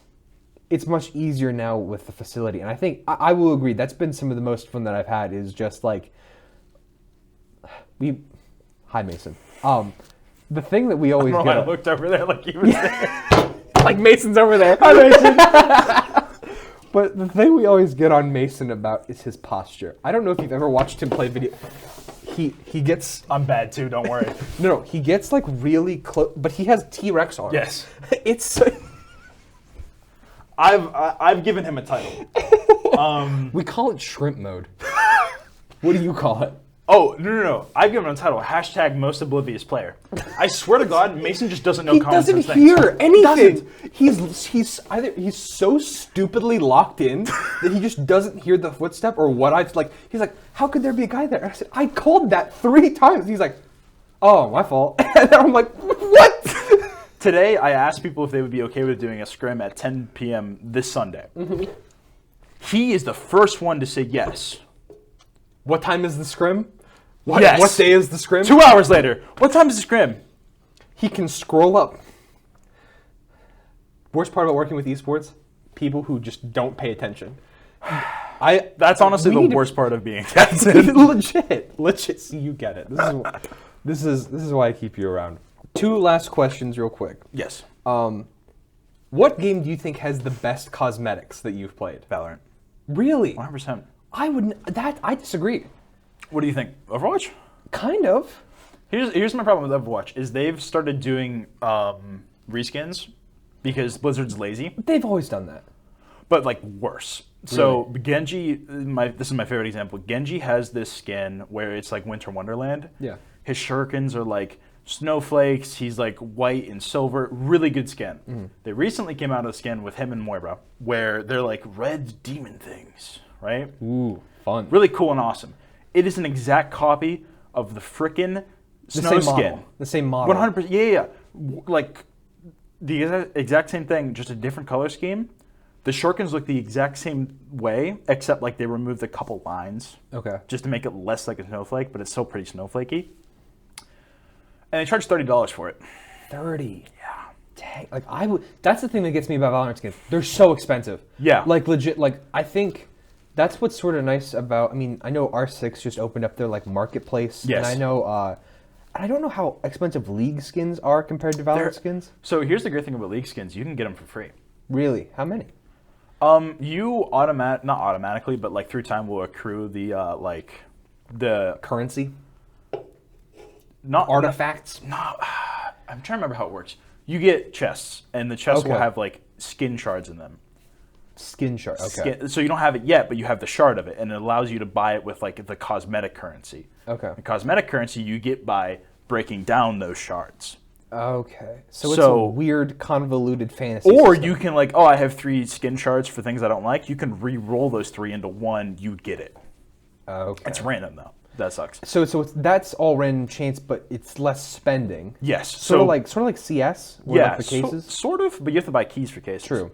[SPEAKER 3] much easier now with the facility. And I think I will agree that's been some of the most fun that I've had is just like hi Mason. The thing that we always get.
[SPEAKER 2] I looked over there like you were there.
[SPEAKER 3] Like Mason's over there. Hi Mason. But the thing we always get on Mason about is his posture. I don't know if you've ever watched him play video. He gets.
[SPEAKER 2] I'm bad too. Don't worry.
[SPEAKER 3] No, he gets like really close, but he has T-Rex arms.
[SPEAKER 2] Yes.
[SPEAKER 3] It's.
[SPEAKER 2] I've given him a title.
[SPEAKER 3] We call it shrimp mode. What do you call it?
[SPEAKER 2] Oh, no. I've given him a title. # most oblivious player. I swear to God, Mason just doesn't know common sense things.
[SPEAKER 3] He doesn't hear anything. He's so stupidly locked in that he just doesn't hear the footstep or what I've like. He's like, how could there be a guy there? And I said, I called that 3 times. He's like, oh, my fault. And I'm like, what?
[SPEAKER 2] Today, I asked people if they would be okay with doing a scrim at 10 p.m. this Sunday. Mm-hmm. He is the first one to say yes.
[SPEAKER 3] What time is the scrim?
[SPEAKER 2] Yes.
[SPEAKER 3] What day is the scrim?
[SPEAKER 2] 2 hours later. What time is the scrim?
[SPEAKER 3] He can scroll up. Worst part about working with esports? People who just don't pay attention.
[SPEAKER 2] That's honestly the worst part of being captain.
[SPEAKER 3] Legit. See, you get it. This is why I keep you around. 2 last questions real quick.
[SPEAKER 2] Yes.
[SPEAKER 3] What game do you think has the best cosmetics that you've played?
[SPEAKER 2] Valorant.
[SPEAKER 3] Really?
[SPEAKER 2] 100%.
[SPEAKER 3] I disagree.
[SPEAKER 2] What do you think? Overwatch?
[SPEAKER 3] Kind of.
[SPEAKER 2] Here's my problem with Overwatch is they've started doing reskins because Blizzard's lazy.
[SPEAKER 3] They've always done that.
[SPEAKER 2] But like worse. Really? So Genji, this is my favorite example. Genji has this skin where it's like Winter Wonderland.
[SPEAKER 3] Yeah.
[SPEAKER 2] His shurikens are like snowflakes. He's like white and silver. Really good skin. Mm-hmm. They recently came out of the skin with him and Moira where they're like red demon things, right?
[SPEAKER 3] Ooh, fun.
[SPEAKER 2] Really cool and awesome. It is an exact copy of the frickin' snow skin.
[SPEAKER 3] The same model.
[SPEAKER 2] 100%. Yeah. Like the exact same thing, just a different color scheme. The shurikens look the exact same way, except like they removed a couple lines.
[SPEAKER 3] Okay.
[SPEAKER 2] Just to make it less like a snowflake, but it's still pretty snowflakey. And they charge $30 for it.
[SPEAKER 3] 30. Yeah. Dang. Like that's the thing that gets me about Valorant skins. They're so expensive.
[SPEAKER 2] Yeah.
[SPEAKER 3] Like legit. Like I think that's what's sort of nice about. I mean, I know R6 just opened up their like marketplace.
[SPEAKER 2] Yes.
[SPEAKER 3] And I know. I don't know how expensive League skins are compared to Valorant skins.
[SPEAKER 2] So here's the great thing about League skins: you can get them for free.
[SPEAKER 3] Really? How many?
[SPEAKER 2] You not automatically, but like through time will accrue the
[SPEAKER 3] currency.
[SPEAKER 2] Not
[SPEAKER 3] artifacts.
[SPEAKER 2] No, I'm trying to remember how it works. You get chests, and the chests will have like skin shards in them.
[SPEAKER 3] Skin shard. Okay.
[SPEAKER 2] So you don't have it yet, but you have the shard of it, and it allows you to buy it with like the cosmetic currency.
[SPEAKER 3] Okay.
[SPEAKER 2] The cosmetic currency you get by breaking down those shards.
[SPEAKER 3] Okay. So it's a weird, convoluted fantasy
[SPEAKER 2] Or
[SPEAKER 3] system.
[SPEAKER 2] you can like, I have 3 skin shards for things I don't like. You can re-roll those 3 into 1. You get it.
[SPEAKER 3] Okay.
[SPEAKER 2] It's random though. That sucks.
[SPEAKER 3] So that's all random chance, but it's less spending.
[SPEAKER 2] Yes.
[SPEAKER 3] Sort of like CS.
[SPEAKER 2] Yeah.
[SPEAKER 3] Like the cases.
[SPEAKER 2] Sort of, but you have to buy keys for cases.
[SPEAKER 3] True.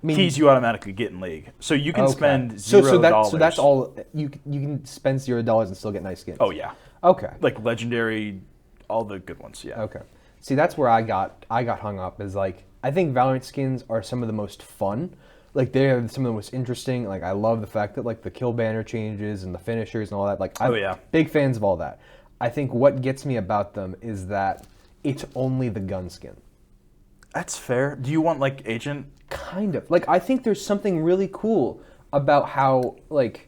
[SPEAKER 3] I
[SPEAKER 2] mean, keys you automatically get in League, so you can spend $0.
[SPEAKER 3] So that's all. You can spend $0 and still get nice skins.
[SPEAKER 2] Oh yeah.
[SPEAKER 3] Okay.
[SPEAKER 2] Like legendary, all the good ones. Yeah.
[SPEAKER 3] Okay. See, that's where I got hung up. Is like I think Valorant skins are some of the most fun. Like they are some of the most interesting. Like I love the fact that like the kill banner changes and the finishers and all that. Like I'm big fans of all that. I think what gets me about them is that it's only the gun skin.
[SPEAKER 2] That's fair. Do you want like Agent?
[SPEAKER 3] Kind of. Like I think there's something really cool about how like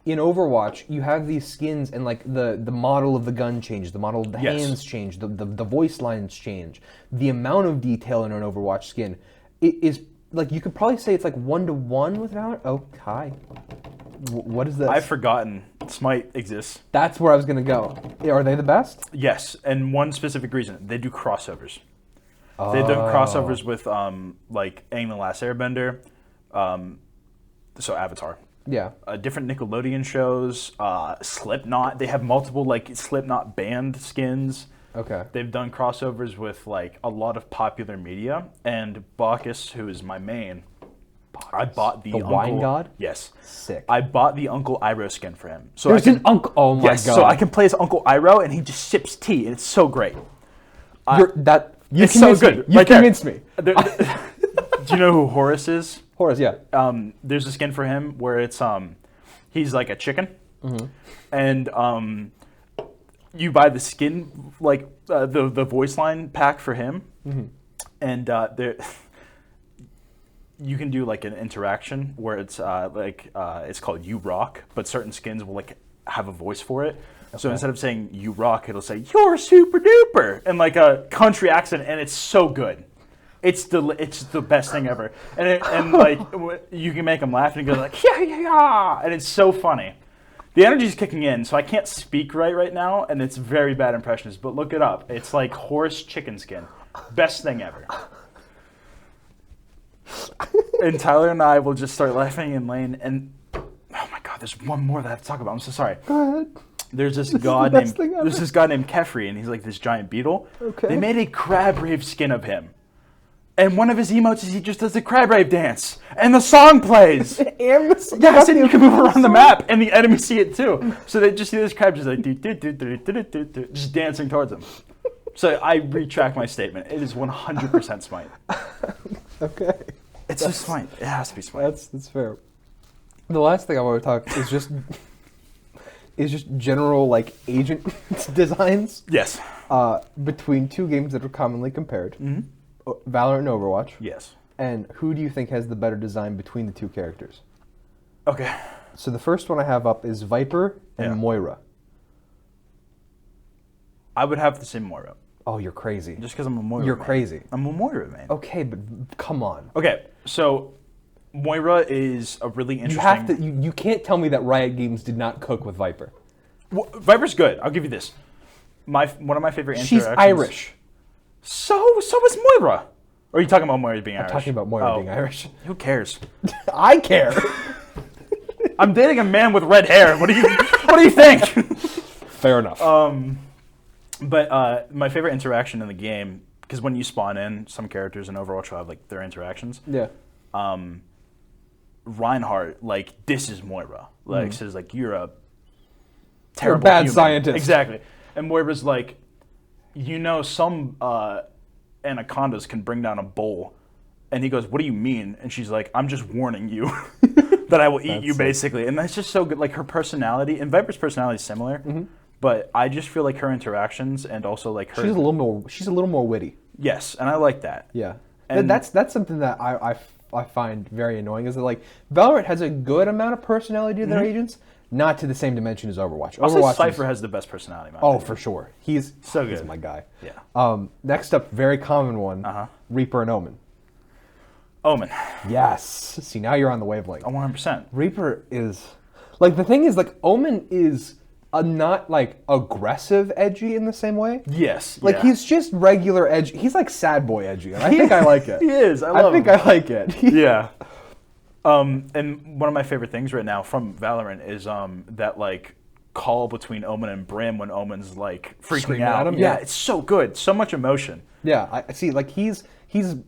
[SPEAKER 3] in Overwatch you have these skins and like the model of the gun changes, the model of the hands change, the voice lines change. The amount of detail in an Overwatch skin is like you could probably say it's like 1-to-1 with Valorant. Oh, hi. What is this?
[SPEAKER 2] I've forgotten Smite exists.
[SPEAKER 3] That's where I was gonna go. Are they the best?
[SPEAKER 2] Yes, and one specific reason. They do crossovers. They've done crossovers with like Aang the Last Airbender, so Avatar.
[SPEAKER 3] Yeah.
[SPEAKER 2] Different Nickelodeon shows, Slipknot. They have multiple like Slipknot band skins.
[SPEAKER 3] Okay.
[SPEAKER 2] They've done crossovers with like a lot of popular media, and Bacchus, who is my main, I bought the
[SPEAKER 3] wine god.
[SPEAKER 2] Yes.
[SPEAKER 3] Sick.
[SPEAKER 2] I bought the Uncle Iroh skin for him. So
[SPEAKER 3] There's an uncle. Oh my god.
[SPEAKER 2] So I can play as Uncle Iroh, and he just sips tea, and it's so great.
[SPEAKER 3] You
[SPEAKER 2] it's so good.
[SPEAKER 3] You convinced me.
[SPEAKER 2] Do you know who Horus is?
[SPEAKER 3] Horus, yeah.
[SPEAKER 2] There's a skin for him where it's he's like a chicken, and you buy the skin like the voice line pack for him, and there you can do like an interaction where it's it's called "You Rock," but certain skins will like have a voice for it. Okay. So instead of saying "You rock," it'll say "You're super duper" in like a country accent, and it's so good. It's the best thing ever, and like you can make them laugh and go like yeah, and it's so funny. The energy's kicking in, so I can't speak right now, and it's very bad impressions. But look it up. It's like horse chicken skin, best thing ever. And Tyler and I will just start laughing in lane, and oh my god, there's one more that I have to talk about. I'm so sorry.
[SPEAKER 3] Go ahead.
[SPEAKER 2] There's this guy named Kefri, and he's like this giant beetle.
[SPEAKER 3] Okay.
[SPEAKER 2] They made a crab rave skin of him. And one of his emotes is he just does the crab rave dance. And the song plays. Yes, and you can move around the map, and the enemies see it too. So they just see this crab just like just dancing towards them. So I retract my statement. It is 100% Smite.
[SPEAKER 3] Okay.
[SPEAKER 2] It's just Smite. It has to be Smite.
[SPEAKER 3] That's fair. The last thing I want to talk is just general like agent designs.
[SPEAKER 2] Yes.
[SPEAKER 3] Between two games that are commonly compared. Valorant and Overwatch.
[SPEAKER 2] Yes.
[SPEAKER 3] And who do you think has the better design between the two characters?
[SPEAKER 2] Okay.
[SPEAKER 3] So the first one I have up is Viper and Moira.
[SPEAKER 2] I would have to say Moira.
[SPEAKER 3] Oh, you're crazy.
[SPEAKER 2] Just because I'm a Moira
[SPEAKER 3] You're
[SPEAKER 2] man.
[SPEAKER 3] crazy.
[SPEAKER 2] I'm a Moira man.
[SPEAKER 3] Okay, but come on.
[SPEAKER 2] Okay, so Moira is a really interesting...
[SPEAKER 3] You can't tell me that Riot Games did not cook with Viper.
[SPEAKER 2] Well, Viper's good. I'll give you this. One of my favorite interactions...
[SPEAKER 3] She's Irish.
[SPEAKER 2] So is Moira. Or are you talking about Moira being Irish?
[SPEAKER 3] I'm talking about Moira being Irish.
[SPEAKER 2] Who cares?
[SPEAKER 3] I care.
[SPEAKER 2] I'm dating a man with red hair. What do you think?
[SPEAKER 3] Fair enough.
[SPEAKER 2] But my favorite interaction in the game, because when you spawn in, some characters in Overwatch will have like their interactions.
[SPEAKER 3] Yeah.
[SPEAKER 2] Reinhardt like disses Moira, like says like you're a terrible
[SPEAKER 3] bad
[SPEAKER 2] human.
[SPEAKER 3] Scientist.
[SPEAKER 2] Exactly. And Moira's like, some anacondas can bring down a bull. And he goes, what do you mean? And she's like, I'm just warning you that I will eat you, basically. And that's just so good. Like her personality, and Viper's personality is similar, but I just feel like her interactions and also like her...
[SPEAKER 3] She's a little more witty.
[SPEAKER 2] Yes, and I like that.
[SPEAKER 3] Yeah. And that's something that I find very annoying, is that like Valorant has a good amount of personality to their agents, not to the same dimension as Overwatch.
[SPEAKER 2] Overwatch Cypher has the best personality, in my opinion.
[SPEAKER 3] for sure. He's so good. He's my guy.
[SPEAKER 2] Yeah.
[SPEAKER 3] Next up, very common one, Reaper and Omen.
[SPEAKER 2] Omen.
[SPEAKER 3] Yes. See, now you're on the wavelength.
[SPEAKER 2] 100%.
[SPEAKER 3] Reaper is... Like, the thing is, like, Omen is not, like, aggressive edgy in the same way.
[SPEAKER 2] Yes.
[SPEAKER 3] Like, he's just regular edgy. He's, like, sad boy edgy, and I think I like it.
[SPEAKER 2] He is. I think
[SPEAKER 3] I like it.
[SPEAKER 2] Yeah. And one of my favorite things right now from Valorant is that, like, call between Omen and Brim when Omen's, like, freaking out.
[SPEAKER 3] At him?
[SPEAKER 2] Yeah, it's so good. So much emotion.
[SPEAKER 3] Yeah, I see. Like, he's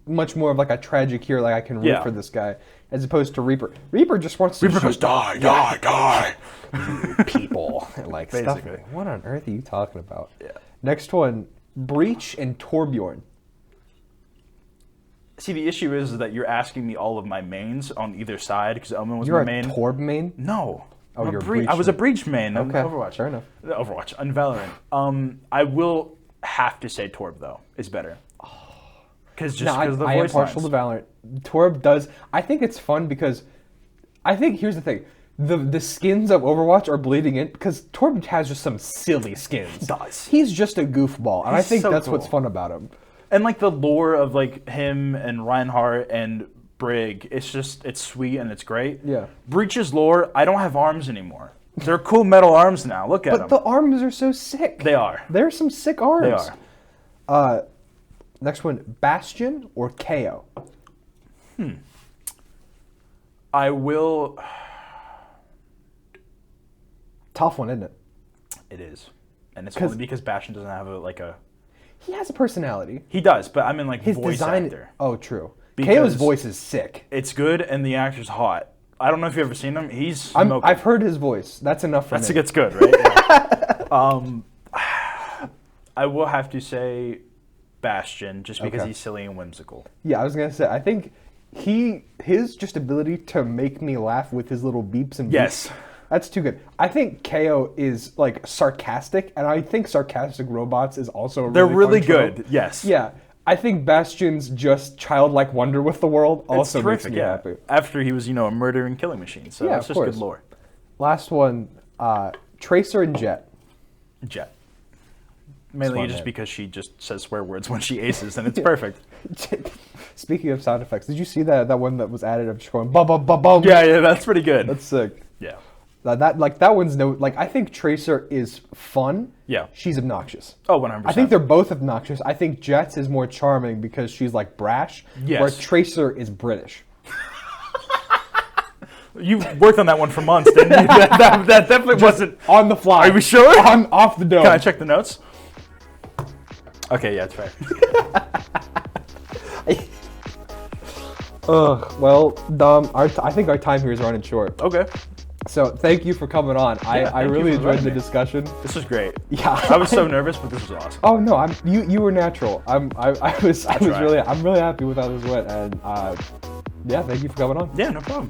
[SPEAKER 3] much more of, like, a tragic hero. Like, I can root for this guy, as opposed to Reaper. Reaper just wants to...
[SPEAKER 2] Reaper goes, die.
[SPEAKER 3] People. Like,
[SPEAKER 2] basically.
[SPEAKER 3] Stuff. What on earth are you talking about?
[SPEAKER 2] Yeah.
[SPEAKER 3] Next one, Breach and Torbjorn.
[SPEAKER 2] See, the issue is that you're asking me all of my mains on either side, because Omen was my main.
[SPEAKER 3] You're a Torb main?
[SPEAKER 2] No.
[SPEAKER 3] Oh, you're a Breach.
[SPEAKER 2] I was a Breach main on
[SPEAKER 3] Okay,
[SPEAKER 2] Overwatch.
[SPEAKER 3] fair enough.
[SPEAKER 2] Overwatch, on Valorant. I will have to say Torb, though, is better. Because of the voice
[SPEAKER 3] I am partial
[SPEAKER 2] lines.
[SPEAKER 3] to Valorant. Torb does... I think it's fun because... I think, here's the thing. The skins of Overwatch are bleeding in, because Torb has just some silly skins.
[SPEAKER 2] He does.
[SPEAKER 3] He's just a goofball, and I think
[SPEAKER 2] so
[SPEAKER 3] that's
[SPEAKER 2] cool.
[SPEAKER 3] what's fun about him.
[SPEAKER 2] And like the lore of like him and Reinhardt and Brig, it's sweet and it's great.
[SPEAKER 3] Yeah.
[SPEAKER 2] Breach's lore, I don't have arms anymore. They're cool metal arms now. Look at them.
[SPEAKER 3] But the arms are so sick.
[SPEAKER 2] They are.
[SPEAKER 3] They're some sick arms.
[SPEAKER 2] They are.
[SPEAKER 3] Next one, Bastion or KO?
[SPEAKER 2] I will...
[SPEAKER 3] Tough one, isn't it?
[SPEAKER 2] It is. And it's only because Bastion doesn't have a...
[SPEAKER 3] He has a personality.
[SPEAKER 2] He does, but I mean like
[SPEAKER 3] His
[SPEAKER 2] voice
[SPEAKER 3] design,
[SPEAKER 2] actor.
[SPEAKER 3] Oh, true.
[SPEAKER 2] Because
[SPEAKER 3] KO's voice is sick.
[SPEAKER 2] It's good, and the actor's hot. I don't know if you've ever seen him. He's smoking.
[SPEAKER 3] I've heard his voice. That's enough for me.
[SPEAKER 2] That's good, right? Yeah. I will have to say Bastion, just because he's silly and whimsical.
[SPEAKER 3] Yeah, I was gonna say. I think his just ability to make me laugh with his little beeps and beeps.
[SPEAKER 2] Yes.
[SPEAKER 3] That's too good. I think KO is like sarcastic, and I think sarcastic robots is also a
[SPEAKER 2] They're really
[SPEAKER 3] fun
[SPEAKER 2] good.
[SPEAKER 3] trope.
[SPEAKER 2] Yes.
[SPEAKER 3] Yeah. I think Bastion's just childlike wonder with the world also makes me happy.
[SPEAKER 2] After he was, a murder and killing machine, so
[SPEAKER 3] Yeah,
[SPEAKER 2] it's
[SPEAKER 3] of
[SPEAKER 2] just
[SPEAKER 3] course.
[SPEAKER 2] good lore.
[SPEAKER 3] Last one, Tracer and Jet.
[SPEAKER 2] Jet. Mainly
[SPEAKER 3] Smart
[SPEAKER 2] just
[SPEAKER 3] man.
[SPEAKER 2] because she just says swear words when she aces, and it's perfect.
[SPEAKER 3] Speaking of sound effects, did you see that one that was added of just going bum bum bum bum?
[SPEAKER 2] Yeah, that's pretty good.
[SPEAKER 3] That's sick.
[SPEAKER 2] Yeah.
[SPEAKER 3] That one's I think Tracer is fun.
[SPEAKER 2] Yeah.
[SPEAKER 3] She's obnoxious.
[SPEAKER 2] Oh, 100%.
[SPEAKER 3] I think they're both obnoxious. I think Jets is more charming because she's like brash.
[SPEAKER 2] Yes.
[SPEAKER 3] Where Tracer is British.
[SPEAKER 2] You worked on that one for months, didn't you? that definitely wasn't
[SPEAKER 3] on the fly.
[SPEAKER 2] Are we sure?
[SPEAKER 3] Off the dome.
[SPEAKER 2] Can I check the notes? Okay, yeah, it's fair.
[SPEAKER 3] Well, Dom, I think our time here is running short.
[SPEAKER 2] Okay.
[SPEAKER 3] So thank you for coming on. I really enjoyed the discussion.
[SPEAKER 2] This was great.
[SPEAKER 3] Yeah,
[SPEAKER 2] I was so nervous, but this was awesome.
[SPEAKER 3] Oh no, you were natural. I'm really happy with how this went, and yeah, thank you for coming on.
[SPEAKER 2] Yeah, no problem.